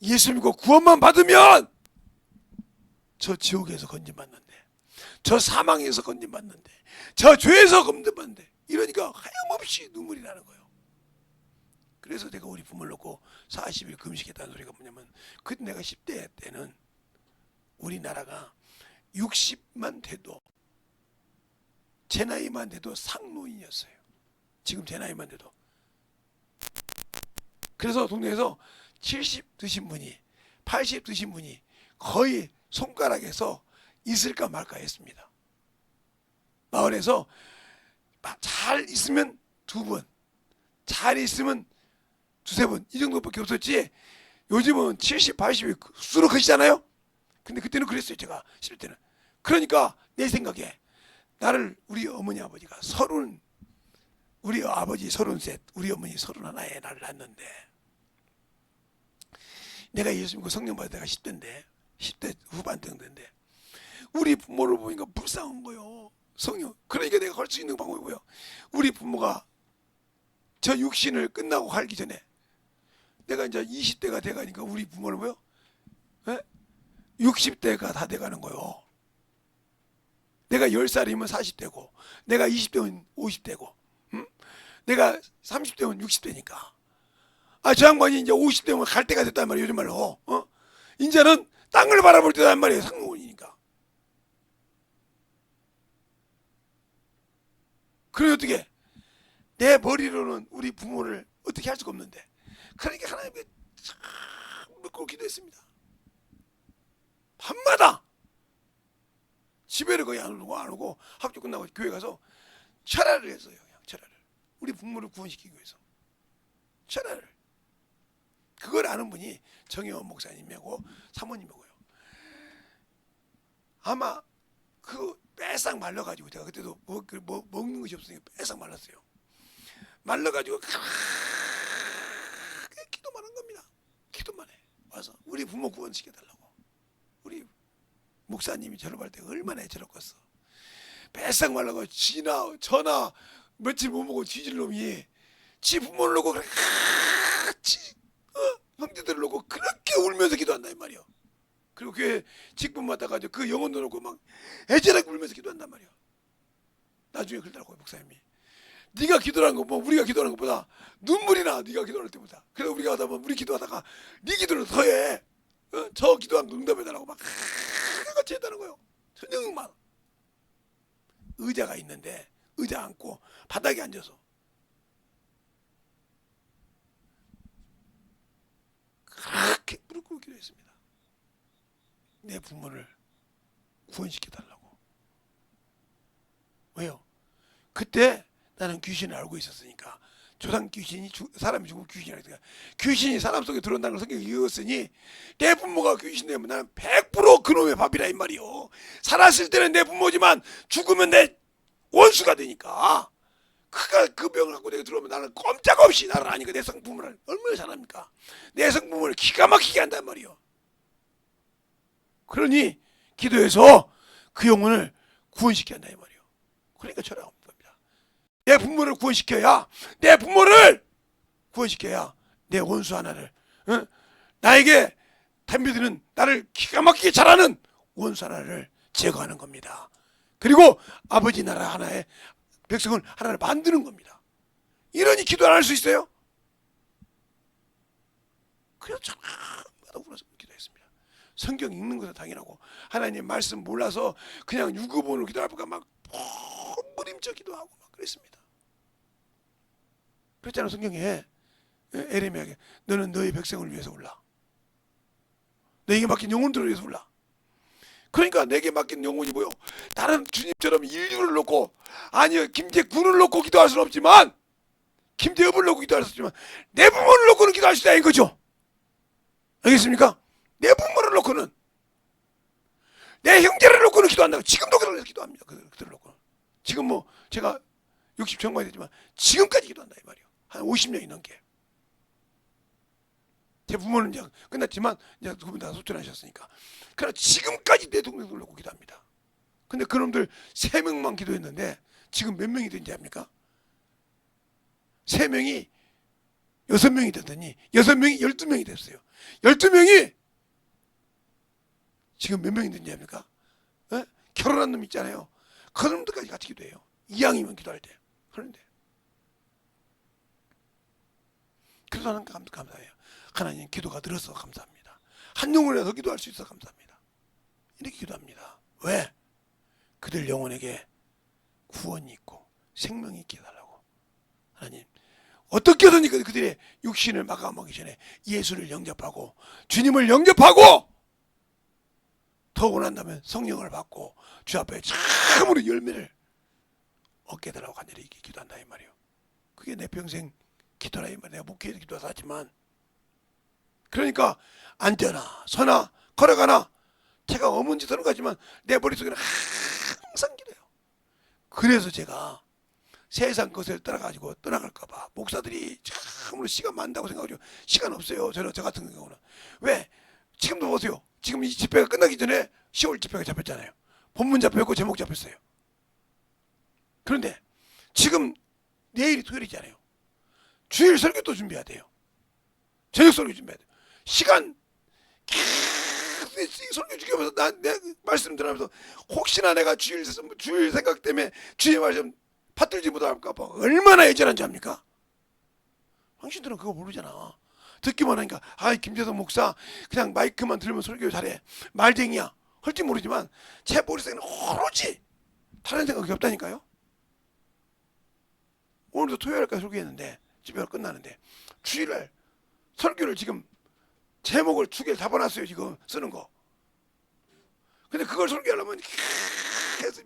Speaker 1: 예수 믿고 구원만 받으면 저 지옥에서 건진받는데 저 사망에서 건진받는데 저 죄에서 건진받는데 이러니까 하염없이 눈물이 나는 거예요. 그래서 내가 우리 부모를 놓고 40일 금식했다는 소리가 뭐냐면, 그때 내가 10대 때는 우리나라가 60만 돼도, 제 나이만 돼도 상노인이었어요. 지금 제 나이만 돼도. 그래서 동네에서 70 드신 분이, 80 드신 분이 거의 손가락에서 있을까 말까 했습니다. 마을에서 잘 있으면 2분, 잘 있으면 2~3분, 이 정도밖에 없었지. 요즘은 70, 80이 수로 크시잖아요. 근데 그때는 그랬어요. 제가 10대는. 그러니까 내 생각에 나를 우리 어머니 아버지가 우리 아버지 33, 우리 어머니 31에 나를 낳았는데, 내가 예수 믿고 성령 받을 때가 10대인데, 10대 후반 정도인데, 우리 부모를 보니까 불쌍한 거요. 성령. 그러니까 내가 할 수 있는 방법이 뭐예요? 우리 부모가 저 육신을 끝나고 갈기 전에, 내가 이제 20대가 돼가니까 우리 부모는 뭐요? 60대가 다 돼가는 거요. 내가 10살이면 40대고, 내가 20대면 50대고, 내가 30대면 60대니까. 저 양반이 이제 50대면 갈 때가 됐단 말이에요. 요즘 말로. 이제는 땅을 바라볼 때단 말이에요. 상노인이니까. 그래 어떻게? 내 머리로는 우리 부모를 어떻게 할 수가 없는데. 그러니까 하나님께 참 묻고 기도했습니다. 밤마다 집에를 거의 안 오고 학교 끝나고 교회 가서 철야를 했어요. 그냥 철야를. 우리 부모를 구원시키기 위해서. 철야를. 그걸 아는 분이 정혜원 목사님이고 사모님이고요. 아마 그 빼싹 말라가지고, 제가 그때도 먹는 것이 없으니까 빼싹 말랐어요. 말라가지고 기도만 한 겁니다. 기도만 해. 와서 우리 부모 구원시켜달라고. 우리 목사님이 졸업할 때 얼마나 저렇겠어. 빼싹 말라가지고 전화 며칠 못 먹고 뒤질 놈이 지 부모를 놓고 형제들을 놓고 그렇게 울면서 기도한다 이 말이요. 그리고 교회 직분 맡아가지고 그 영혼도 놓고 막 애절하게 울면서 기도한단 말이요. 나중에 그러더라고요 목사님이. 네가 기도하는 것보다, 우리가 기도하는 것보다 눈물이 나. 네가 기도할 때보다. 그래서 우리가 하다 보면 우리 기도하다가 네 기도를 더해. 저 기도한 응답해달라고 막 같이 했다는 거예요. 천정만. 의자가 있는데 의자 앉고 바닥에 앉아서 그렇게 무릎 꿇고 기도했습니다. 내 부모를 구원시켜달라고. 왜요? 그때 나는 귀신을 알고 있었으니까. 조상 귀신이 사람이 죽으면 귀신이라 했으니까. 귀신이 사람 속에 들어온다는 걸 성경이 이었으니 내 부모가 귀신 되면 나는 100% 그놈의 밥이라 이 말이요. 살았을 때는 내 부모지만 죽으면 내 원수가 되니까. 그가 그 병을 갖고 내가 들어오면 나는 꼼짝없이 나를 아니까 내 성부모를 얼마나 잘합니까? 내 성부모를 기가 막히게 한단 말이요. 그러니 기도해서 그 영혼을 구원시켜야 한다 이 말이요. 그러니까 철학합니다. 내 부모를 구원시켜야, 내 부모를 구원시켜야 내 원수 하나를, 나에게 덤벼드는, 나를 기가 막히게 잘하는 원수 하나를 제거하는 겁니다. 그리고 아버지 나라 하나의 백성을 하나를 만드는 겁니다. 이러니 기도 안 할 수 있어요? 그래서 저마다 울어서 기도했습니다. 성경 읽는 것도 당연하고, 하나님 말씀 몰라서 그냥 유급원으로 기도할까 막 몸부림쳐 기도하고 막 그랬습니다. 그랬잖아 성경에. 에레미야에게 너는 너의 백성을 위해서 울라. 너에게 맡긴 영혼들을 위해서 울라. 그러니까 내게 맡긴 영혼이 뭐요? 다른 주님처럼 인류를 놓고, 아니요 김제군을 놓고 기도할 수는 없지만, 김제업을 놓고 기도할 수 없지만 내 부모를 놓고는 기도할 수 있다 이거죠. 알겠습니까? 내 부모를 놓고는, 내 형제를 놓고는 기도한다고. 지금도 그래서 기도합니다. 그들을 놓고는. 지금 뭐 제가 60 정반이 되지만 지금까지 기도한다 이 말이에요. 한 50년이 넘게. 제 부모는 이제 끝났지만 이제 그분 다 소천하셨으니까. 그러나 지금까지 내 동생들 놓고 기도합니다. 근데 그놈들 3명만 기도했는데 지금 몇 명이 된지 압니까? 3명이 6명이 되더니 6명이 12명이 됐어요. 12명이 지금 몇 명이 된지 압니까? 결혼한 놈 있잖아요. 그 놈들까지 같이 기도해요. 이왕이면 기도할 때. 그런데 그래서 하나님 감사해요. 하나님 기도가 들어서 감사합니다. 한 영혼이라도 기도할 수 있어 감사합니다. 이렇게 기도합니다. 왜? 그들 영혼에게 구원이 있고 생명이 있게 해달라고. 하나님 어떻게든 그들의 육신을 마감하기 전에 예수를 영접하고 주님을 영접하고 더 원한다면 성령을 받고 주 앞에 참으로 열매를 얻게 해달라고 간절히 이렇게 기도한다 이 말이에요. 그게 내 평생 기도라 이 말이야. 내가 목회에서 기도해서 하지만 그러니까 앉거나 서나 걸어가나 제가 어문 짓하는 거지만 내 머릿속에는 항상 기도해요. 그래서 제가 세상 것을 따라가지고 떠나갈까봐 목사들이 참으로 시간 많다고 생각하죠. 시간 없어요. 저 같은 경우는. 왜? 지금도 보세요. 지금 이 집회가 끝나기 전에 10월 집회가 잡혔잖아요. 본문 잡혔고 제목 잡혔어요. 그런데 지금 내일이 토요일이잖아요. 주일 설교도 준비해야 돼요. 저녁 설교 준비해야 돼요. 시간 설교 중에서 내 말씀 들으면서 혹시나 내가 주일 생각 때문에 주의 말씀 받들지 못할까봐 얼마나 애절한지 압니까? 당신들은 그거 모르잖아. 듣기만 하니까 김재성 목사 그냥 마이크만 들으면 설교 잘해. 말쟁이야. 할지 모르지만 제 머릿속에는 오로지 다른 생각이 없다니까요. 오늘도 토요일까지 설교했는데 집회가 끝나는데 주일날 설교를 지금 제목을 2개를 잡아놨어요. 지금 쓰는 거. 근데 그걸 설교하려면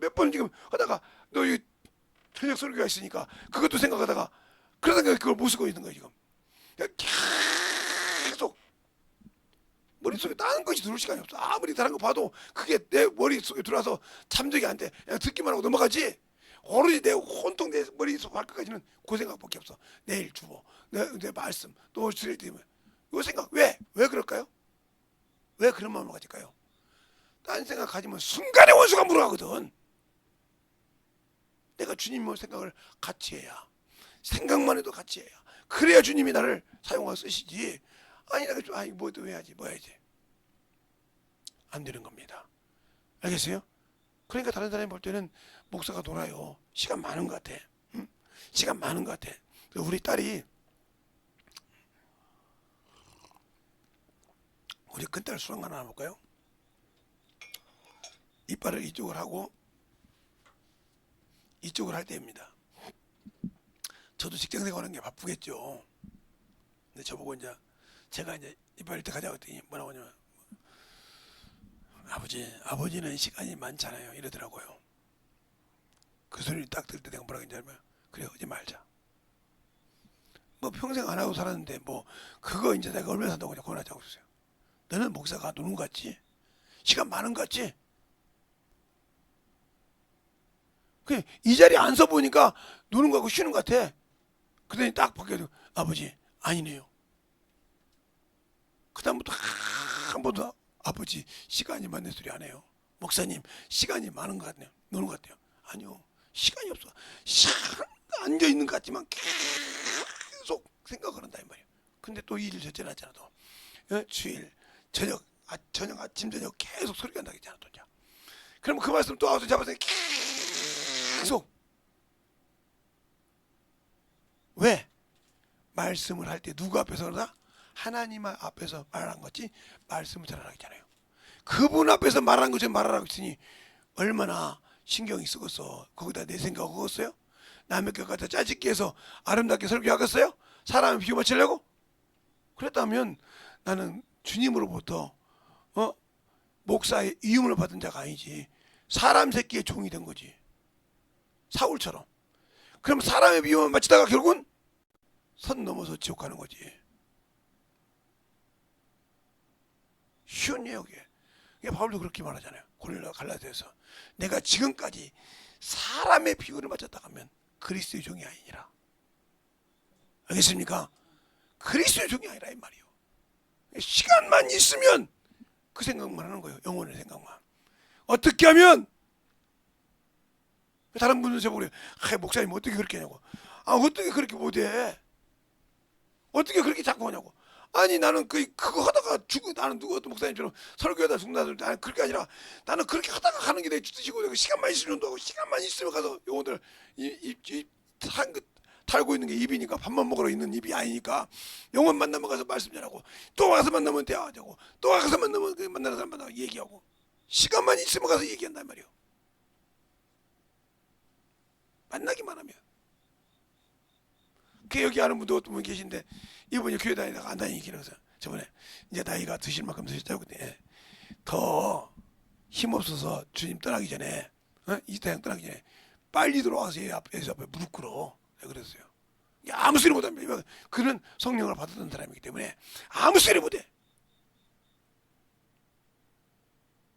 Speaker 1: 몇 번 지금 하다가 너 이 저녁 설교가 있으니까 그것도 생각하다가 그러다가 그걸 못 쓰고 있는 거예요. 지금 계속 머릿속에 다른 것이 들어올 시간이 없어. 아무리 다른 거 봐도 그게 내 머릿속에 들어와서 잠적이 안 돼. 그냥 듣기만 하고 넘어가지. 오로지 내 온통 내 머릿속 발끝까지는 그 생각밖에 없어. 내일 주보, 내 말씀, 또 주일 때문에 요 생각. 왜 그럴까요? 왜 그런 마음을 가질까요? 딴 생각 가지면 순간에 원수가 물어가거든. 내가 주님의 생각을 같이 해야, 생각만 해도 같이 해야, 그래야 주님이 나를 사용하여 쓰시지. 아니 내가 좀 뭐도 해야지 뭐 해야지 안 되는 겁니다. 알겠어요? 그러니까 다른 사람이 볼 때는 목사가 놀아요. 시간 많은 것 같아. 응? 시간 많은 것 같아. 우리 딸이 우리 큰딸 수학 하나 볼까요? 이빨을 이쪽을 하고 이쪽을 할 때입니다. 저도 직장 생활하는 게 바쁘겠죠. 근데 저보고 제가 이빨 이렇게 가자고 했더니 뭐라고 하냐면 아버지는 시간이 많잖아요 이러더라고요. 그 소리를 딱 들을 때 내가 뭐라고 했냐면 그래 하지 말자. 뭐 평생 안 하고 살았는데 뭐 그거 내가 얼마나 산다고 그냥 권하자고 했어요. 너는 목사가 노는 것 같지? 시간 많은 것 같지? 그냥 이 자리에 앉아 보니까 노는 거 하고 쉬는 것 같아. 그러더니 딱 바뀌어서 아버지 아니네요. 그 다음부터 한 번도 아버지 시간이 많네 소리 안 해요. 목사님 시간이 많은 것 같네요. 노는 것 같아요. 아니요 시간이 없어. 앉아 있는 것 같지만 계속 생각을 한다 이 말이에요. 근데 또 일을 저째는 하잖아. 또 주일 저녁 아침 저녁 계속 소리가 난다고 했잖아. 또 그럼 그 말씀 또 와서 잡아서 계속 왜? 말씀을 할 때 누구 앞에서 그러나? 하나님 앞에서 말하는 거지 말씀을 잘하라고 했잖아요. 그분 앞에서 말하는 것처럼 말하라고 했으니 얼마나 신경이 쓰겠어. 거기다 내 생각 하겠어요? 남의 것 갖다 짜집기 해서 아름답게 설교하겠어요? 사람을 비교 맞추려고? 그랬다면 나는 주님으로부터 목사의 이음을 받은 자가 아니지 사람 새끼의 종이 된 거지. 사울처럼. 그럼 사람의 비음을 맞추다가 결국은 선 넘어서 지옥 가는 거지. 쉬운 예역이에요. 바울도 그렇게 말하잖아요. 갈라디아서 내가 지금까지 사람의 비유를 맞췄다 하면 그리스도의 종이 아니니라. 알겠습니까? 그리스도의 종이 아니라 이 말이에요. 시간만 있으면 그 생각만 하는 거예요. 영혼의 생각만. 어떻게 하면 다른 분들 저보고 그래요. 목사님 어떻게 그렇게 하냐고. 어떻게 그렇게 못해? 어떻게 그렇게 자꾸 하냐고. 아니 나는 그거 하다가 나는 누구 어떤 목사님처럼 설교하다 죽는다. 나는 그렇게 아니라 나는 그렇게 하다가 가는 게 내 뜻이고 시간만 있으면 운동하고 시간만 있으면 가서 영혼들 달고 있는 게 입이니까 밥만 먹으러 있는 입이 아니니까 영혼 만나면 가서 말씀 전하고 또 가서 만나면 대화하고 또 가서 만나면 그 만나는 사람 만나고 얘기하고 시간만 있으면 가서 얘기한단 말이요. 만나기만 하면. 그 여기 아는 분도 어떤 분 계신데 이분이 교회 다니다가 안 다니기 그래서 저번에 이제 나이가 드실 만큼 드셨다고 그때 더 힘없어서 주님 떠나기 전에 이 세상 떠나기 전에 빨리 들어와서 예수 앞에 무릎 꿇어 그랬어요. 아무 소리 못합니다. 그는 성령을 받았던 사람이기 때문에 아무 소리 못해.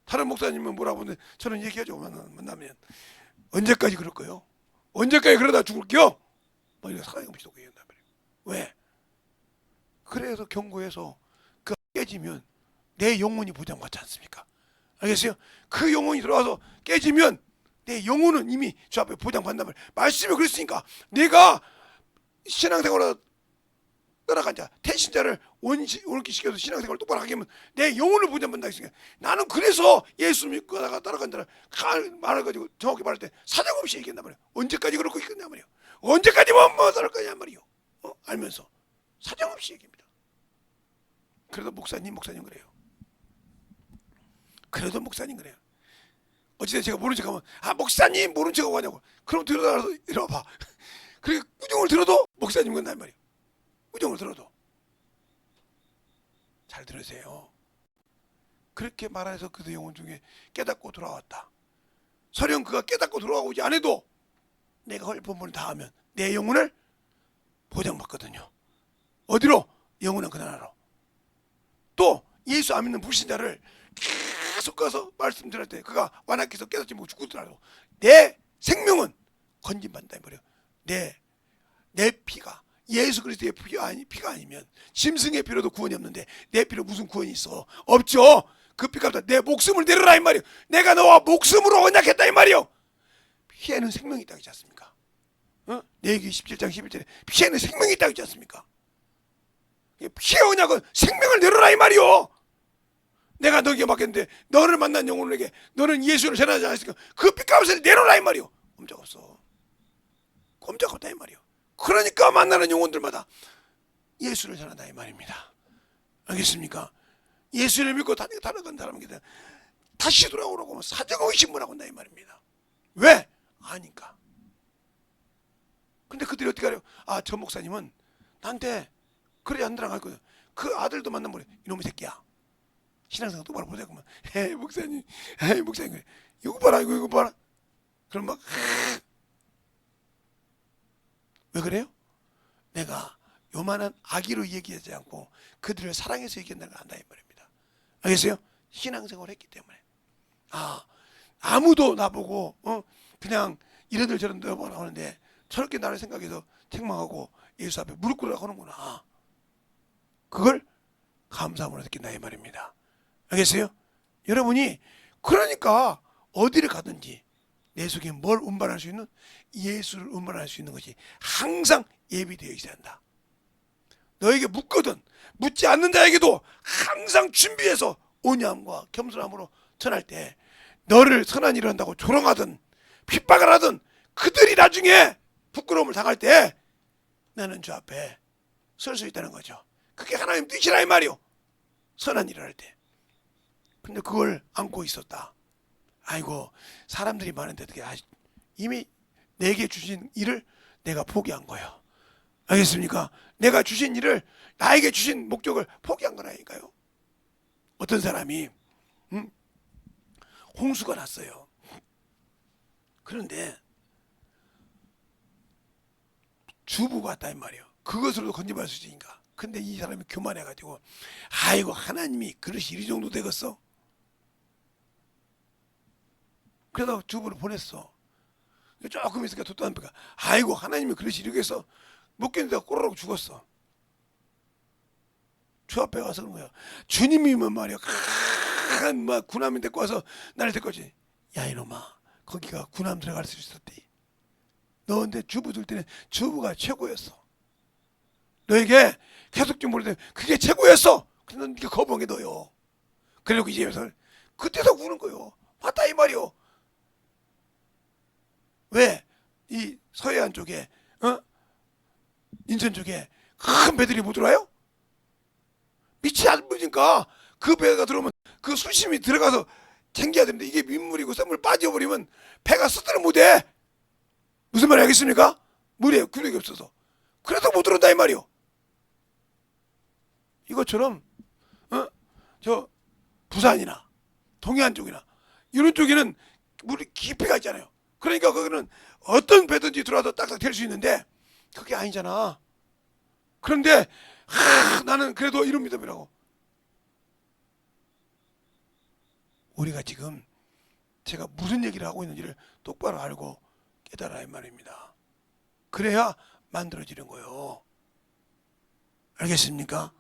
Speaker 1: 다른 목사님은 뭐라고 하는데 저는 얘기하죠. 만나면 언제까지 그럴 거요? 언제까지 그러다 죽을게요? 뭐 이런 사랑이 없이 또 얘기한단 말이에요. 왜? 그래서 경고해서 그 깨지면 내 영혼이 보장받지 않습니까? 알겠어요? 그 영혼이 들어와서 깨지면 내 영혼은 이미 주 앞에 보장받는단 말이에요. 말씀이 그랬으니까 내가 신앙생활을 떠나간 자, 태신자를 온기 시켜서 신앙생활을 똑바로 하게 하면 내 영혼을 보장받는다 했으니까 나는 그래서 예수 믿고 따라간 자를 말해가지고 정확히 말할 때 사정없이 얘기한단 말이에요. 언제까지 그럴 거 있겠냐 말이에요. 언제까지 뭐 살 거냐 말이에요. 알면서 사정없이 얘기합니다. 그래도 목사님 그래요. 그래도 목사님 그래요. 어찌된 제가 모른 척하면 목사님 모른 척하고 하냐고. 그럼 들어가서 이러봐. 그래 우정을 들어도 목사님 건단 말이에요. 우정을 들어도 잘 들으세요. 그렇게 말해서 그도 영혼 중에 깨닫고 돌아왔다. 설령 그가 깨닫고 돌아오지 않아도 내가 헐법문을 다하면 내 영혼을 보장받거든요. 어디로? 영원한 그나라로. 또 예수 안 믿는 불신자를 계속 가서 말씀드릴 때 그가 완악해서 깨닫지 못하고 죽더라도 내 생명은 건진받는다 이 말이에요. 내 피가 예수 그리스도의 피가 아니면 짐승의 피로도 구원이 없는데 내 피로 무슨 구원이 있어? 없죠. 그 피값보다 내 목숨을 내려라 이 말이에요. 내가 너와 목숨으로 언약했다 이 말이에요. 피에는 생명이 있다고 하지 않습니까? 레위기 17장 11절에 피에는 생명이 있다고 하지 않습니까? 피의 언약은 생명을 내려라 이 말이요. 내가 너에게 맡겼는데 너를 만난 영혼에게 너는 예수를 전하지 않았으니까 그 피값을 내려라 이 말이요. 꼼짝없어. 꼼짝없다 이 말이요. 그러니까 만나는 영혼들마다 예수를 전한다 이 말입니다. 알겠습니까? 예수를 믿고 다녀간 사람에게 다시 돌아오라고 하면 사정의심문하고 한다 이 말입니다. 왜? 아니까. 근데 그들이 어떻게 하래요? 저 목사님은 나한테 그래 안 들어갈 거야. 그 아들도 만나면 이놈의 새끼야. 신앙생활 똑바로 보자 그러면 목사님 이거 봐라 이거 봐라. 그럼 막 왜 그래요? 내가 요만한 악의로 얘기하지 않고 그들을 사랑해서 얘기한다는 걸 안다 이 말입니다. 알겠어요? 신앙생활을 했기 때문에 아무도 나보고 그냥 이런들 저런들 뭐라 하는데 저렇게 나를 생각해서 책망하고 예수 앞에 무릎 꿇으라고 하는구나. 그걸 감사함으로 느낀다 이 말입니다. 알겠어요? 여러분이 그러니까 어디를 가든지 내 속에 뭘 운반할 수 있는 예수를 운반할 수 있는 것이 항상 예비되어 있어야 한다. 너에게 묻거든 묻지 않는 자에게도 항상 준비해서 온유함과 겸손함으로 전할 때 너를 선한 일을 한다고 조롱하든 핍박을 하든 그들이 나중에 부끄러움을 당할 때 나는 주 앞에 설 수 있다는 거죠. 그게 하나님 뜻이라 이 말이요. 선한 일을 할 때. 근데 그걸 안고 있었다. 아이고 사람들이 많은데 어떻게 이미 내게 주신 일을 내가 포기한 거예요. 알겠습니까? 내가 주신 일을 나에게 주신 목적을 포기한 거라니까요. 어떤 사람이 홍수가 났어요. 그런데 주부가 왔다 이 말이에요. 그것으로도 건져받을 수 있으니까. 근데 이 사람이 교만해가지고 아이고 하나님이 그릇이 이 정도 되겠어? 그러다 주부를 보냈어. 조금 있으니까 돛담배가 아이고 하나님이 그릇이 이러겠어? 못 견디다가 꼬르륵 죽었어. 주 앞에 와서 그런 거야. 주님이면 말이야 막 군함이 데리고 와서 나를 데리고 오지. 야 이놈아 거기가 군함 들어갈 수 있었대. 너 근데 주부 들 때는 주부가 최고였어. 너에게 계속 좀 모르는데 그게 최고였어. 근데 네가 거부한 게 너요. 그래놓고 이제 그때서 우는 거요. 맞다 이 말이요. 왜? 이 서해안 쪽에 인천 쪽에 큰 배들이 못 들어와요? 밑이 안 보니까 그 배가 들어오면 그 수심이 들어가서 챙겨야 되는데 이게 민물이고 썰물 빠져버리면 배가 스스로 못해. 무슨 말이 알겠습니까? 물에 근육이 없어서. 그래서 못 들어온다 이 말이요. 이것처럼 저 부산이나 동해안 쪽이나 이런 쪽에는 물이 깊이가 있잖아요. 그러니까 거기는 어떤 배든지 들어와도 딱딱 될 수 있는데 그게 아니잖아. 그런데 나는 그래도 이런 믿음이라고. 우리가 지금 제가 무슨 얘기를 하고 있는지를 똑바로 알고 깨달아야 말입니다. 그래야 만들어지는 거예요. 알겠습니까?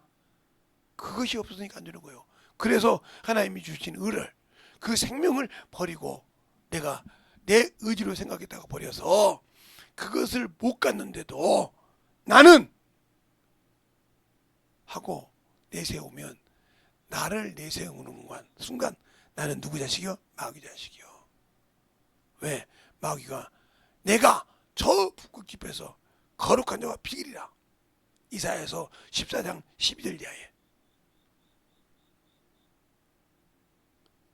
Speaker 1: 그것이 없으니까 안 되는 거예요. 그래서 하나님이 주신 의를, 그 생명을 버리고 내가 내 의지로 생각했다가 버려서 그것을 못 갖는데도 나는 하고 내세우면, 나를 내세우는 순간 나는 누구 자식이요? 마귀 자식이요. 왜? 마귀가 내가 저 북극 깊에서 거룩한 자와 비리라. 이사야서 14장 12절 이하에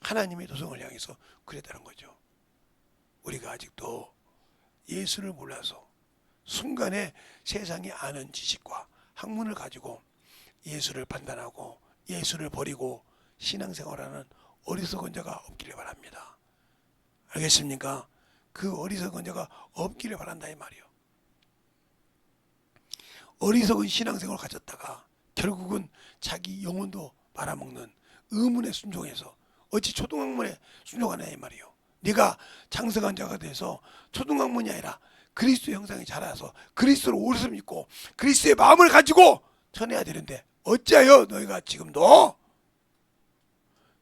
Speaker 1: 하나님의 도성을 향해서 그랬다는 거죠. 우리가 아직도 예수를 몰라서 순간에 세상에 아는 지식과 학문을 가지고 예수를 판단하고 예수를 버리고 신앙생활하는 어리석은 자가 없기를 바랍니다. 알겠습니까? 그 어리석은 자가 없기를 바란다 이 말이요. 어리석은 신앙생활을 가졌다가 결국은 자기 영혼도 말아먹는 의문에 순종해서 어찌 초등학문에 순종하냐 이 말이요. 네가 장성한 자가 돼서 초등학문이 아니라 그리스도 형상이 자라서 그리스도로 옷을 입고 그리스도의 마음을 가지고 전해야 되는데 어찌하여 너희가 지금도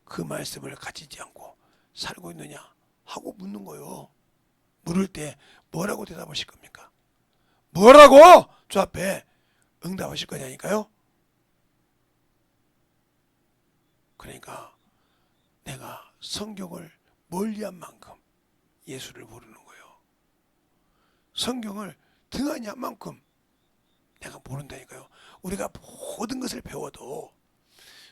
Speaker 1: 그 말씀을 가지지 않고 살고 있느냐 하고 묻는 거예요. 물을 때 뭐라고 대답하실 겁니까? 뭐라고 저 앞에 응답하실 거냐니까요. 그러니까 내가 성경을 멀리한 만큼 예수를 모르는 거예요. 성경을 등한히 한 만큼 내가 모른다니까요. 우리가 모든 것을 배워도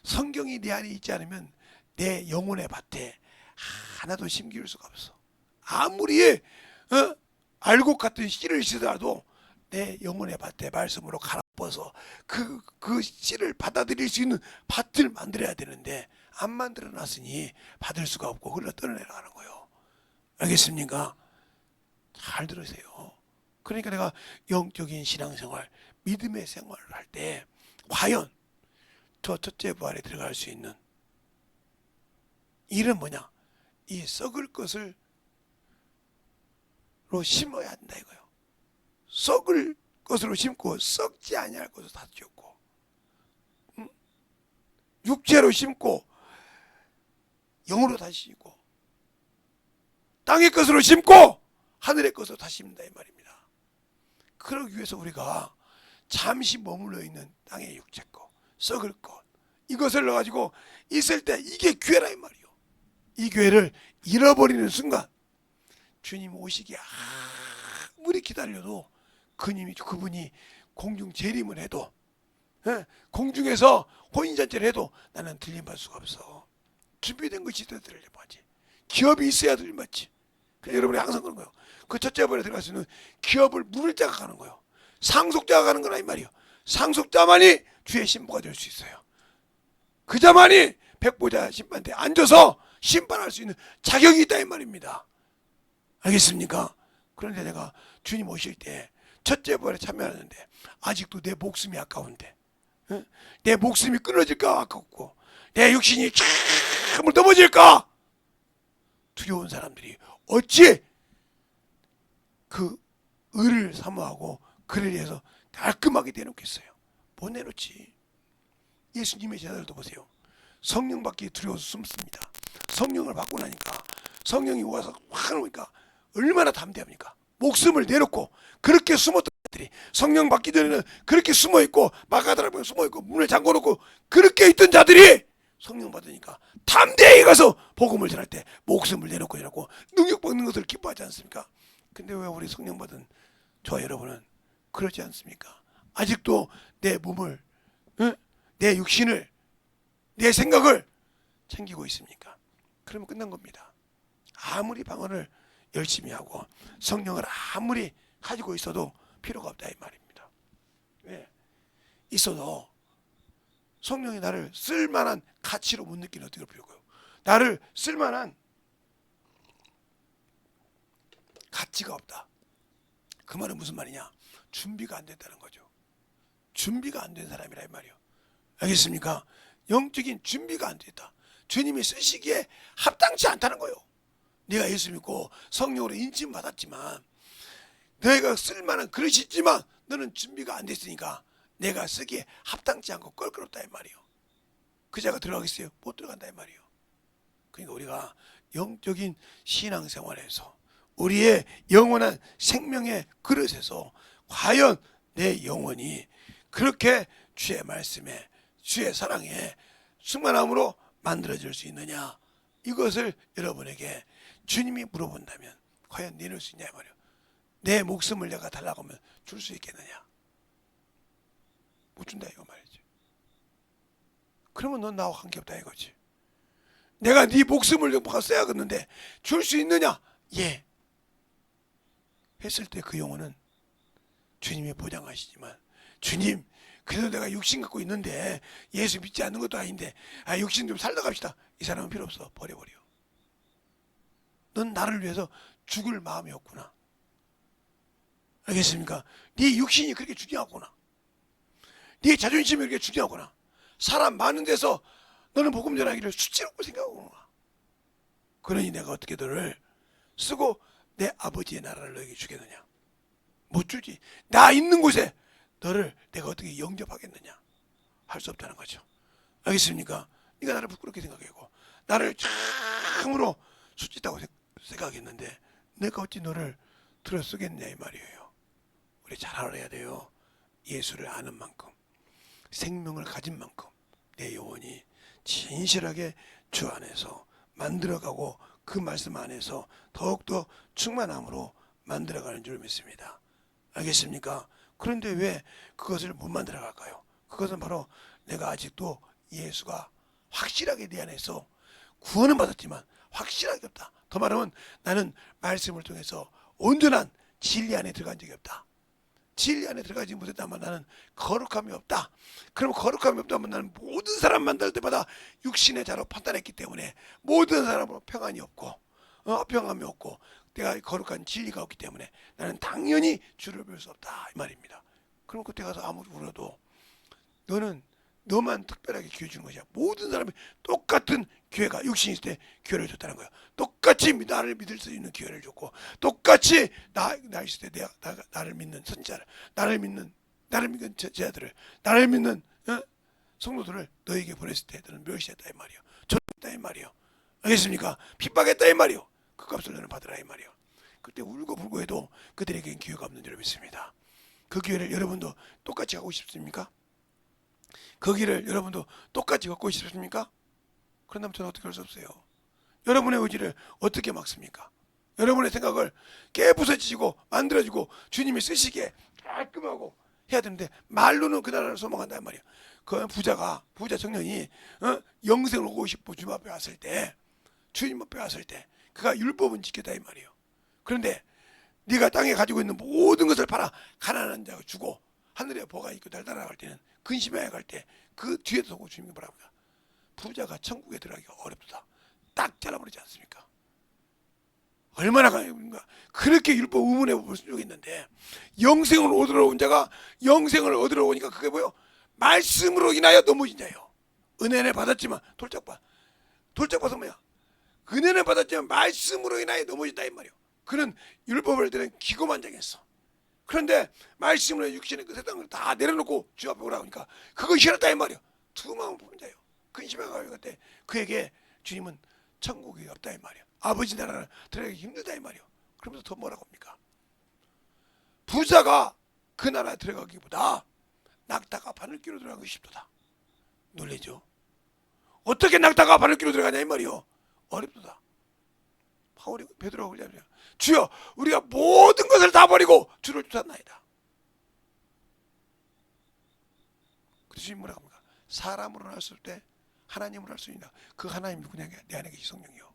Speaker 1: 성경이 내 안에 있지 않으면 내 영혼의 밭에 하나도 심기울 수가 없어. 아무리 알곡 같은 씨를 시더라도 내 영혼의 밭에 말씀으로 갈아엎어서 그 씨를 받아들일 수 있는 밭을 만들어야 되는데 안 만들어 놨으니 받을 수가 없고 흘러 떠내려가는 거예요. 알겠습니까? 잘 들으세요. 그러니까 내가 영적인 신앙생활, 믿음의 생활을 할 때 과연 저 첫째 부활에 들어갈 수 있는 일은 뭐냐? 이 썩을 것을 로 심어야 한다 이거요. 썩을 것으로 심고 썩지 아니할 것으로 다지었고, 육체로 심고 영으로 다시 심고, 땅의 것으로 심고 하늘의 것으로 다시 심는다 이 말입니다. 그러기 위해서 우리가 잠시 머물러 있는 땅의 육체 것, 썩을 것, 이것을 넣어가지고 있을 때 이게 교회라 이 말이요. 이 교회를 잃어버리는 순간 주님 오시기 아무리 기다려도 그분이 공중 재림을 해도 공중에서 혼인잔치를 해도 나는 들림받을 수가 없어. 준비된 것이 있어야 들림받지. 기업이 있어야 들림받지. 그래서 여러분이 항상 그런 거예요. 그 첫째 벌에 들어갈 수 있는 기업을 물을 자가 가는 거예요. 상속자가 가는 거라 이 말이에요. 상속자만이 주의 신부가 될 수 있어요. 그자만이 백보자 심판대에 앉아서 심판할 수 있는 자격이 있다 이 말입니다. 알겠습니까? 그런데 내가 주님 오실 때 첫째 벌에 참여하는데 아직도 내 목숨이 아까운데, 내 목숨이 끊어질까 아깝고 내 육신이 참을 넘어질까 두려운 사람들이 어찌 그 의를 사모하고 그를 위해서 깔끔하게 내놓겠어요? 못 내놓지. 예수님의 제자들도 보세요. 성령 받기 두려워서 숨습니다. 성령을 받고 나니까 성령이 와서 확 오니까 얼마나 담대합니까? 목숨을 내놓고 그렇게 숨었던 자들이 성령 받기 전에는 그렇게 숨어있고 마가다락방에 숨어있고 문을 잠궈놓고 그렇게 있던 자들이 성령 받으니까 담대히 가서 복음을 전할 때 목숨을 내놓고 능력 받는 것을 기뻐하지 않습니까? 근데 왜 우리 성령 받은 저와 여러분은 그러지 않습니까? 아직도 내 몸을, 내 육신을, 내 생각을 챙기고 있습니까? 그러면 끝난 겁니다. 아무리 방언을 열심히 하고 성령을 아무리 가지고 있어도 필요가 없다 이 말입니다. 왜? 있어도 성령이 나를 쓸만한 가치로 못 느끼는 어떻게 필요고요? 나를 쓸만한 가치가 없다. 그 말은 무슨 말이냐? 준비가 안 된다는 거죠. 준비가 안 된 사람이라 이 말이요. 알겠습니까? 영적인 준비가 안 됐다. 주님이 쓰시기에 합당치 않다는 거예요. 네가 예수 믿고 성령으로 인침 받았지만 너희가 쓸만한 그릇이 있지만 너는 준비가 안 됐으니까 내가 쓰기에 합당치 않고 껄끄럽다 이 말이요. 그 자가 들어가겠어요? 못 들어간다 이 말이요. 그러니까 우리가 영적인 신앙생활에서 우리의 영원한 생명의 그릇에서 과연 내 영혼이 그렇게 주의 말씀에 주의 사랑에 충만함으로 만들어질 수 있느냐, 이것을 여러분에게 주님이 물어본다면 과연 내놓을 수 있냐 말이요. 내 목숨을 내가 달라고 하면 줄 수 있겠느냐? 못 준다 이거 말이지. 그러면 넌 나와 관계없다 이거지. 내가 네 목숨을 써야겠는데 줄 수 있느냐? 예. 했을 때 그 영혼은 주님이 보장하시지만, 주님 그래도 내가 육신 갖고 있는데 예수 믿지 않는 것도 아닌데 육신 좀 살다 갑시다. 이 사람은 필요 없어. 버려버려. 넌 나를 위해서 죽을 마음이 없구나. 알겠습니까? 네 육신이 그렇게 중요하구나. 네 자존심이 그렇게 중요하구나. 사람 많은 데서 너는 복음 전하기를 수치롭고 생각하구나. 그러니 내가 어떻게 너를 쓰고 내 아버지의 나라를 너에게 주겠느냐? 못 주지. 나 있는 곳에 너를 내가 어떻게 영접하겠느냐? 할 수 없다는 거죠. 알겠습니까? 네가 나를 부끄럽게 생각하고 나를 참으로 수치다고 생각했는데 내가 어찌 너를 들어 쓰겠냐 이 말이에요. 우리 잘 알아야 돼요. 예수를 아는 만큼, 생명을 가진 만큼 내 영혼이 진실하게 주 안에서 만들어가고 그 말씀 안에서 더욱더 충만함으로 만들어가는 줄 믿습니다. 알겠습니까? 그런데 왜 그것을 못 만들어갈까요? 그것은 바로 내가 아직도 예수가 확실하게 내 안에서 구원은 받았지만 확실하게 없다. 더 말하면 나는 말씀을 통해서 온전한 진리 안에 들어간 적이 없다. 진리 안에 들어가지 못했다면 나는 거룩함이 없다. 그럼 거룩함이 없다면 나는 모든 사람 만날 때마다 육신의 자로 판단했기 때문에 모든 사람으로 평안이 없고 평안이 없고 내가 거룩한 진리가 없기 때문에 나는 당연히 주를 뵐 수 없다 이 말입니다. 그럼 그때 가서 아무리 울어도 너는 너만 특별하게 기회 주는 것이야. 모든 사람이 똑같은 기회가 육신이 있을 때 기회를 줬다는 거야. 똑같이 나를 믿을 수 있는 기회를 줬고 똑같이 나 있을 때 나를 믿는 선지자를 나를 믿는 제자들을 나를 믿는 성도들을 너에게 보냈을 때 너는 멸시했다 이 말이야. 저했다 이 말이야. 알겠습니까? 핍박했다 이 말이야. 그 값을 너는 받으라 이 말이야. 그때 울고 불고 해도 그들에게는 기회가 없는 줄 믿습니다. 그 기회를 여러분도 똑같이 하고 싶습니까? 그 길을 여러분도 똑같이 걷고 싶습니까? 그런다면 저는 어떻게 할 수 없어요. 여러분의 의지를 어떻게 막습니까? 여러분의 생각을 깨부서지고 만들어지고 주님이 쓰시기에 깔끔하고 해야 되는데 말로는 그 나라를 소망한단 말이에요. 그 부자 청년이 영생을 오고 싶고 주님 앞에 왔을 때, 주님 앞에 왔을 때 그가 율법은 지켰다 이 말이에요. 그런데 네가 땅에 가지고 있는 모든 것을 팔아 가난한 자가 주고 하늘에 보가 있고 달 따라갈 때는 근심해야 갈 때 그 뒤에서 보고 주님이 뭐라 합니까? 부자가 천국에 들어가기가 어렵다. 딱 잘라버리지 않습니까? 얼마나 가는가? 그렇게 율법 의문에 볼 수 있는데 영생을 얻으러 온 자가 영생을 얻으러 오니까 그게 뭐요? 말씀으로 인하여 넘어진 자예요. 은혜는 받았지만 돌짝받은 뭐야? 은혜는 받았지만 말씀으로 인하여 넘어진다 이 말이에요. 그는 율법을 들은 기고만장했어. 그런데 말씀으로 육신의 그 세상을 다 내려놓고 주 앞에 오라고 하니까 그거 싫었다 이 말이에요. 두 마음을 뽑은 자예요. 근심해가지고 그때 그에게 주님은 천국이 없다 이 말이에요. 아버지 나라를 들어가기 힘들다 이 말이에요. 그러면서 더 뭐라고 합니까? 부자가 그 나라에 들어가기보다 낙타가 바늘귀로 들어가기 쉽도다. 놀라죠? 어떻게 낙타가 바늘귀로 들어가냐 이 말이에요. 어렵도다. 바울이 베드로가 그러잖아요. 주여 우리가 모든 것을 다 버리고 주를 쫓았나이다. 그때 주님 뭐라고 합니까? 사람으로 할 수 없을 때 하나님으로 할 수 있다. 그 하나님 누구냐? 내 안에 계신 성령이요.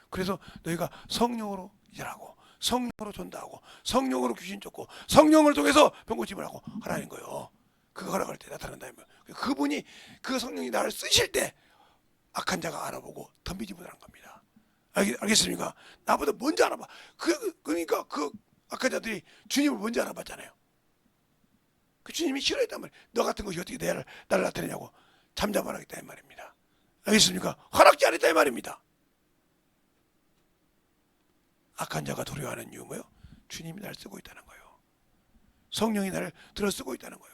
Speaker 1: 그래서 너희가 성령으로 일하고 성령으로 전도하고 성령으로 귀신 쫓고 성령을 통해서 병고침을 하고 하라는 거예요. 그거 허락할 때 나타난다. 그분이 그 성령이 나를 쓰실 때 악한 자가 알아보고 덤비지 못하는 겁니다. 알겠습니까? 나보다 먼저 알아봐. 그러니까 그 악한 자들이 주님을 먼저 알아봤잖아요. 그 주님이 싫어했단 말이에요. 너 같은 것이 어떻게 나를 나타내냐고 잠잠하겠다 이 말입니다. 알겠습니까? 허락지 않았다 이 말입니다. 악한 자가 두려워하는 이유 뭐요? 주님이 나를 쓰고 있다는 거예요. 성령이 나를 들어 쓰고 있다는 거예요.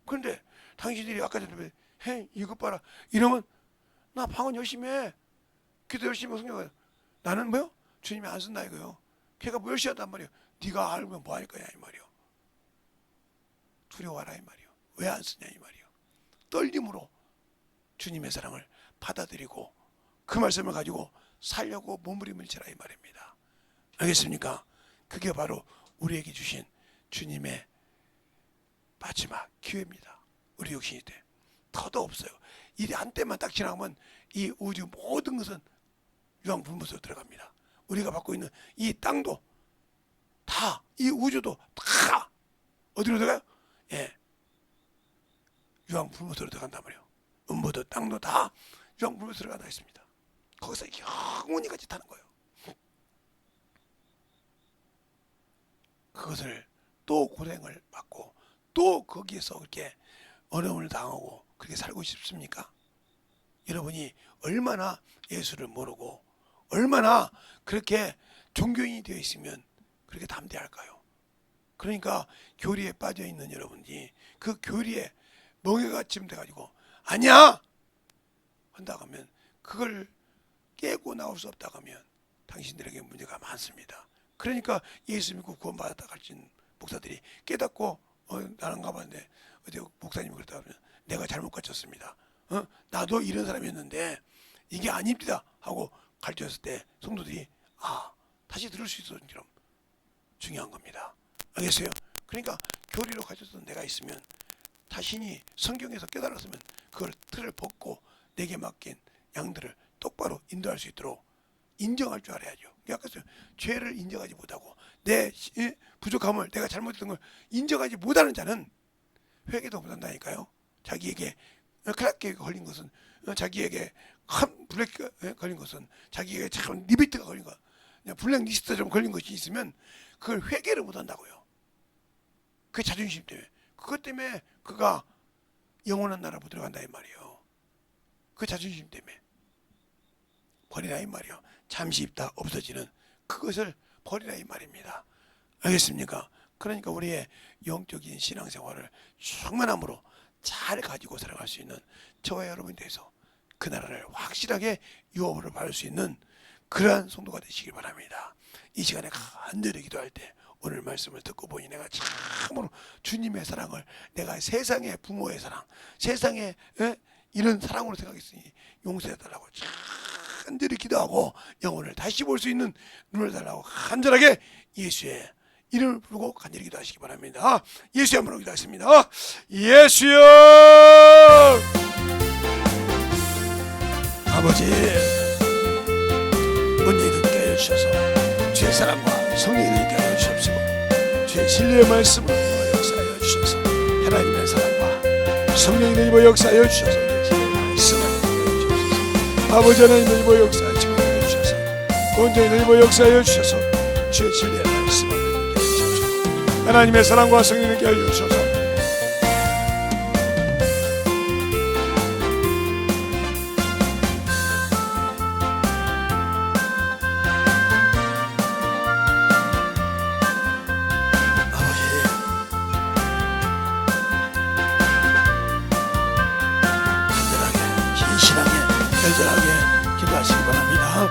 Speaker 1: 그런데 당신들이 아까 전에 해 이것 봐라 이러면 나 방언 열심히 해, 기도 열심히 하고 성령 나는 뭐요? 주님이 안 쓴다 이거요. 걔가 뭐 열심히 한단 말이에요. 네가 알면 뭐 할 거야 이 말이요. 두려워하라 이 말이요. 왜 안 쓰냐 이 말이요. 떨림으로 주님의 사랑을 받아들이고 그 말씀을 가지고 살려고 몸부림을치라 이 말입니다. 알겠습니까? 그게 바로 우리에게 주신 주님의 마지막 기회입니다. 우리 육신이 때 더도 없어요. 이 한때만 딱 지나가면 이 우주 모든 것은 유황불문으로 들어갑니다. 우리가 받고 있는 이 땅도 다, 이 우주도 다 어디로 들어가요? 예, 유황불문으로 들어간단 말이에요. 음모도 땅도 다 유황불문으로 들어간다 했습니다. 거기서 영원히 같이 타는 거예요. 그것을 또 고생을 받고 또 거기에서 그렇게 어려움을 당하고 그렇게 살고 싶습니까? 여러분이 얼마나 예수를 모르고 얼마나 그렇게 종교인이 되어 있으면 그렇게 담대할까요? 그러니까 교리에 빠져 있는 여러분이 그 교리에 멍해가 침돼가지고 아니야 한다고 하면 그걸 깨고 나올 수 없다고 하면 당신들에게 문제가 많습니다. 그러니까 예수 믿고 구원받았다 가르친 목사들이 깨닫고 나는 가봤는데 어제 목사님이 그랬다 하면 내가 잘못 가르쳤습니다. 나도 이런 사람이었는데 이게 아닙니다 하고 가르쳤을 때 성도들이 다시 들을 수 있었던 것처럼 중요한 겁니다. 알겠어요? 그러니까 교리로 가르쳤던 내가 있으면 자신이 성경에서 깨달았으면 그걸 틀을 벗고 내게 맡긴 양들을 똑바로 인도할 수 있도록 인정할 줄 알아야죠. 아까 죄를 인정하지 못하고 내 부족함을 내가 잘못했던 걸 인정하지 못하는 자는 회개도 못한다니까요. 자기에게 크라크에 걸린 것은 자기에게 큰 블랙에 걸린 것은 자기에게 참 리비트가 걸린 것 블랙리스트처럼 걸린 것이 있으면 그걸 회개를 못한다고요. 그 자존심 때문에 그것 때문에 그가 영원한 나라 못 들어간다 이 말이에요. 그 자존심 때문에 버리라 이 말이에요. 잠시 있다 없어지는 그것을 버리라 이 말입니다. 알겠습니까? 그러니까 우리의 영적인 신앙생활을 충만함으로 잘 가지고 살아갈 수 있는 저와 여러분이 돼서 그 나라를 확실하게 유업을 받을 수 있는 그러한 성도가 되시길 바랍니다. 이 시간에 간절히 기도할 때 오늘 말씀을 듣고 보니 내가 참으로 주님의 사랑을 내가 세상의 부모의 사랑 세상의 이런 사랑으로 생각했으니 용서해달라고 간절히 기도하고 영혼을 다시 볼 수 있는 눈을 달라고 간절하게 예수의 이름을 부르고 간절히 기도하시기 바랍니다. 예수의 이름으로 기도하겠습니다. 예수여 아버지 은혜를 있게 하여 주셔서 주의 사랑과 성령을 있게 하여 주옵시고 주의 진리의 말씀을 역사하여 주셔서 하나님의 사랑과 성령의 힘을 역사하여 주셔서 진리의 말씀을 아버지 하나님의 힘을 역사하여 주셔서 온전히 힘을 역사하여 주셔서 주의 진리의 말씀을 듣게 하시옵소서. 하나님의 사랑과 성령을 깨 하여 주셔서 간절하게 기도하시기 바랍니다.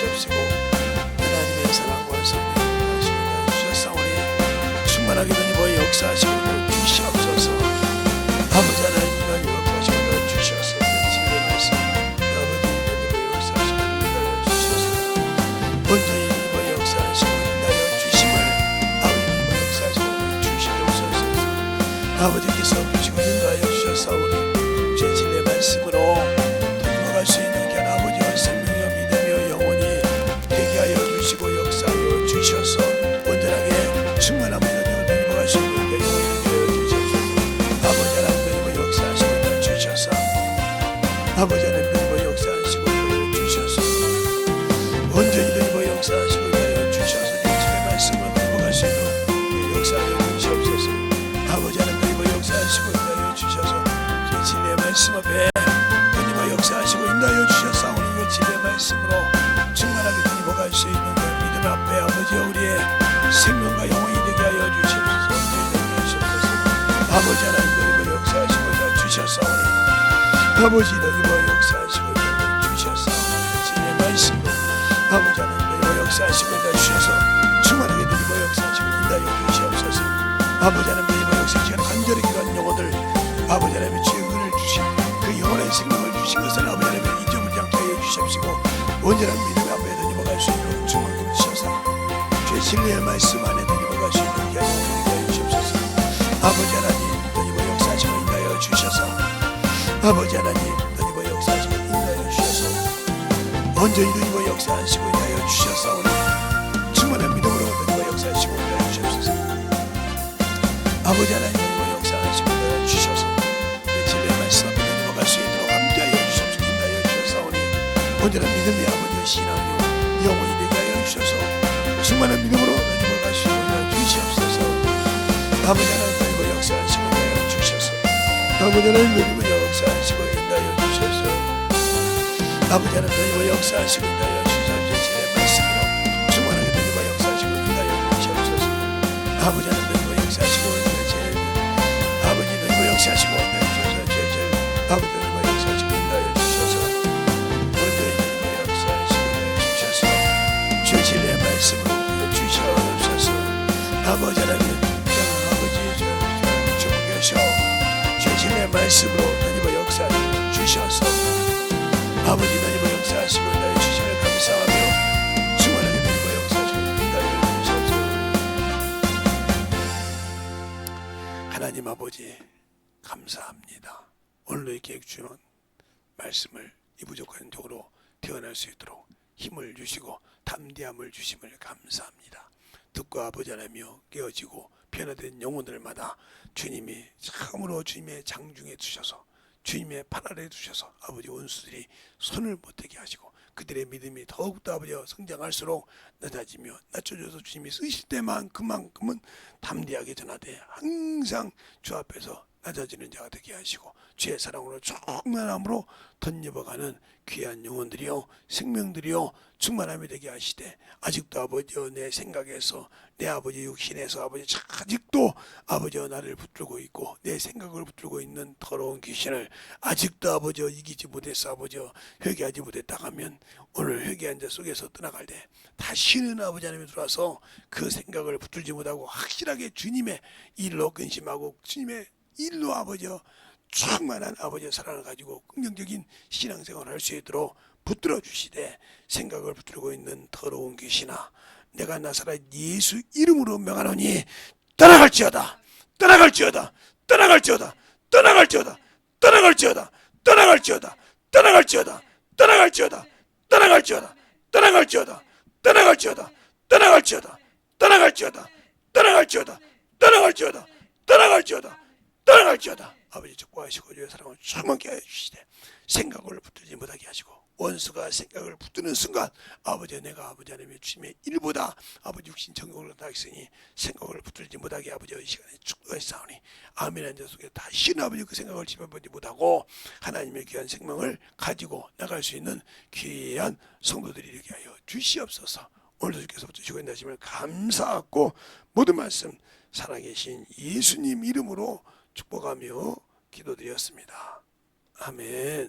Speaker 1: 주시옵시고 하나님의 사랑과 성령을 하시고 주셨사오니 충만하게 되니 역사하시고 주시옵소서. 아버지 하나님 역사하시고 주셔서 진리의 말씀 아버지 역사하시고 인하여 주셔서 온전히 역사하시고 인하여 주심을 아버지 역사하시고 주시옵소서. 아버지께서 주시고 인하여 주셨사오니 주의 진리의 말씀으로 갈 수 있는 게 아버지와 생명이여 믿으며 영원히 되게 하여 주시고 역사하여 주셔서 온전하게 충만함을 얻어 갈 수 있는 게 영원히 되게 하여 주셔서 아버지 하나님 역사하시고 주셔서 아버지 하나님 역사하시고 주셔서 온전히 되고 역사하시고 주셔서 주의 말씀을 얻어갈 수 있는 역사하여 주시옵소서. 아버지 하나님 역사하시고 주셔서 주의 진리의 말씀 앞에 역사하시고 인도하여 주셨사오니 이 진리의 말씀으로 충만하게 드리고 갈 수 있는 그 믿음 앞에 아버지 우리의 생명과 영혼이 되게 하여 주시옵소서. 아버지 하나님 역사하시고 주셨사오니 아버지 너희와 역사하시고 주셨사오니 진리의 말씀으로 아버지 하나님 역사하시고 주셔서 충만하게 드리고 역사하시고 인도하여 주시옵소서. 아버지 하나님 역사하시고 간절히 기도한 영혼들 아버지 하나님의 주의 은혜를 주신 그 영원한 생명을 주신 것을 아버지 하나님 잊어버리지 않게 하여 주십시고 온전한 믿음 앞에 드리고갈 수 있도록 충만히 주셔서 주의 진리의 말씀 안에 드리고갈 수 있는 게 되게 하여 주옵소서. 아버지 하나님 드리고 역사하시고 인하여 주셔서 아버지 하나님 드리고 역사하시고 인하여 주셔서 온전히 드리고 역사하시고 인하여 주셔서오니 충만한 믿음으로 드리고 역사하시고 인하여 주옵소서. 아버지 하나님 드리고 역사하시고 인하여 주셔서 진리의 말씀 앞에 드리고 수 있도록 함께하여 주시옵소서. 인하여 주셨사오니 온전한 믿음의 아버지의 신앙이요 영원히 되게 하여 주셔서 충만한 믿음으로 가지고 가시고 주시옵소서. 아버지 하나님 그리고 역사하시고 인하여 주셔서 아버지 하나님 그리고 역사하시고 인하여 주셔서 아버지 하나님 그리고 역사하시고 인하여 주셔서 진리의 말씀으로 충만하게 그리고 역사하시고 인하여 주시옵소서. 아버지 하나님 그리고 역사하시고 아버지 그리고 역사하시고 인하여 아버지 하나님 역사하시고 인하여 주셔서 온전히 역사하시고 주셔서 주의 진리의 말씀을 주시옵소서. 아버지 하나님 아버지 주께서 주의 진리의 말씀으로 하나님 역사하여 주셔서 아버지 하나님 역사하시고 인하여 주심을 감사하며 충만하게 하나님 역사하시고 인하여 주셔서 하나님 아버지 감사합니다. 오늘도 이렇게 주신 말씀을 이 부족한 쪽으로 태어날 수 있도록 힘을 주시고 담대함을 주심을 감사합니다. 듣고 아버지 하나며 깨어지고 변화된 영혼들마다 주님이 참으로 주님의 장중에 두셔서 주님의 팔 아래에 두셔서 아버지 원수들이 손을 못대게 하시고 그들의 믿음이 더욱더 아버지 성장할수록 낮아지며 낮춰져서 주님이 쓰실 때만 그만큼은 담대하게 전하되 항상 주 앞에서 낮아지는 자가 되게 하시고 주의 사랑으로 충만함으로 덧입어가는 귀한 영혼들이요 생명들이요 충만함이 되게 하시되 아직도 아버지여 내 생각에서 내 아버지 육신에서 아버지 아직도 아버지여 나를 붙들고 있고 내 생각을 붙들고 있는 더러운 귀신을 아직도 아버지여 이기지 못해서 아버지여 회개하지 못했다 하면 오늘 회개한 자 속에서 떠나갈 때 다시는 아버지 하나님이 들어와서 그 생각을 붙들지 못하고 확실하게 주님의 일로 근심하고 주님의 일로 아버지여 충만한 아버지의 사랑을 가지고 긍정적인 신앙생활을 할 수 있도록 붙들어 주시되 생각을 붙들고 있는 더러운 귀신아 내가 나사렛 예수 이름으로 명하노니 떠나갈지어다 떠나갈지어다 떠나갈지어다 떠나갈지어다 떠나갈지어다 떠나갈지어다 떠나갈지어다 떠나갈지어다 떠나갈지어다 떠나갈지어다 떠나갈지어다 떠나갈지어다 떠나갈지어다 떠나갈지어다 떠나갈지어다 떠나갈지어다 떠나갈지어다 아버지 축복하시고 주의 사랑을 충만케 하여 주시되 생각을 붙들지 못하게 하시고 원수가 생각을 붙드는 순간 아버지 내가 아버지 하나님의 주님의 일보다 아버지 육신 정욕을 갖다 있으니 생각을 붙들지 못하게 아버지 이 시간에 축복하시사오니 아멘 한 자 속에 다시는 아버지 그 생각을 집어보지 못하고 하나님의 귀한 생명을 가지고 나갈 수 있는 귀한 성도들이 되게 하여 주시옵소서. 오늘도 주께서 주시고 있는 하심을 감사하고 모든 말씀 살아계신 예수님 이름으로 축복하며 기도드렸습니다. 아멘.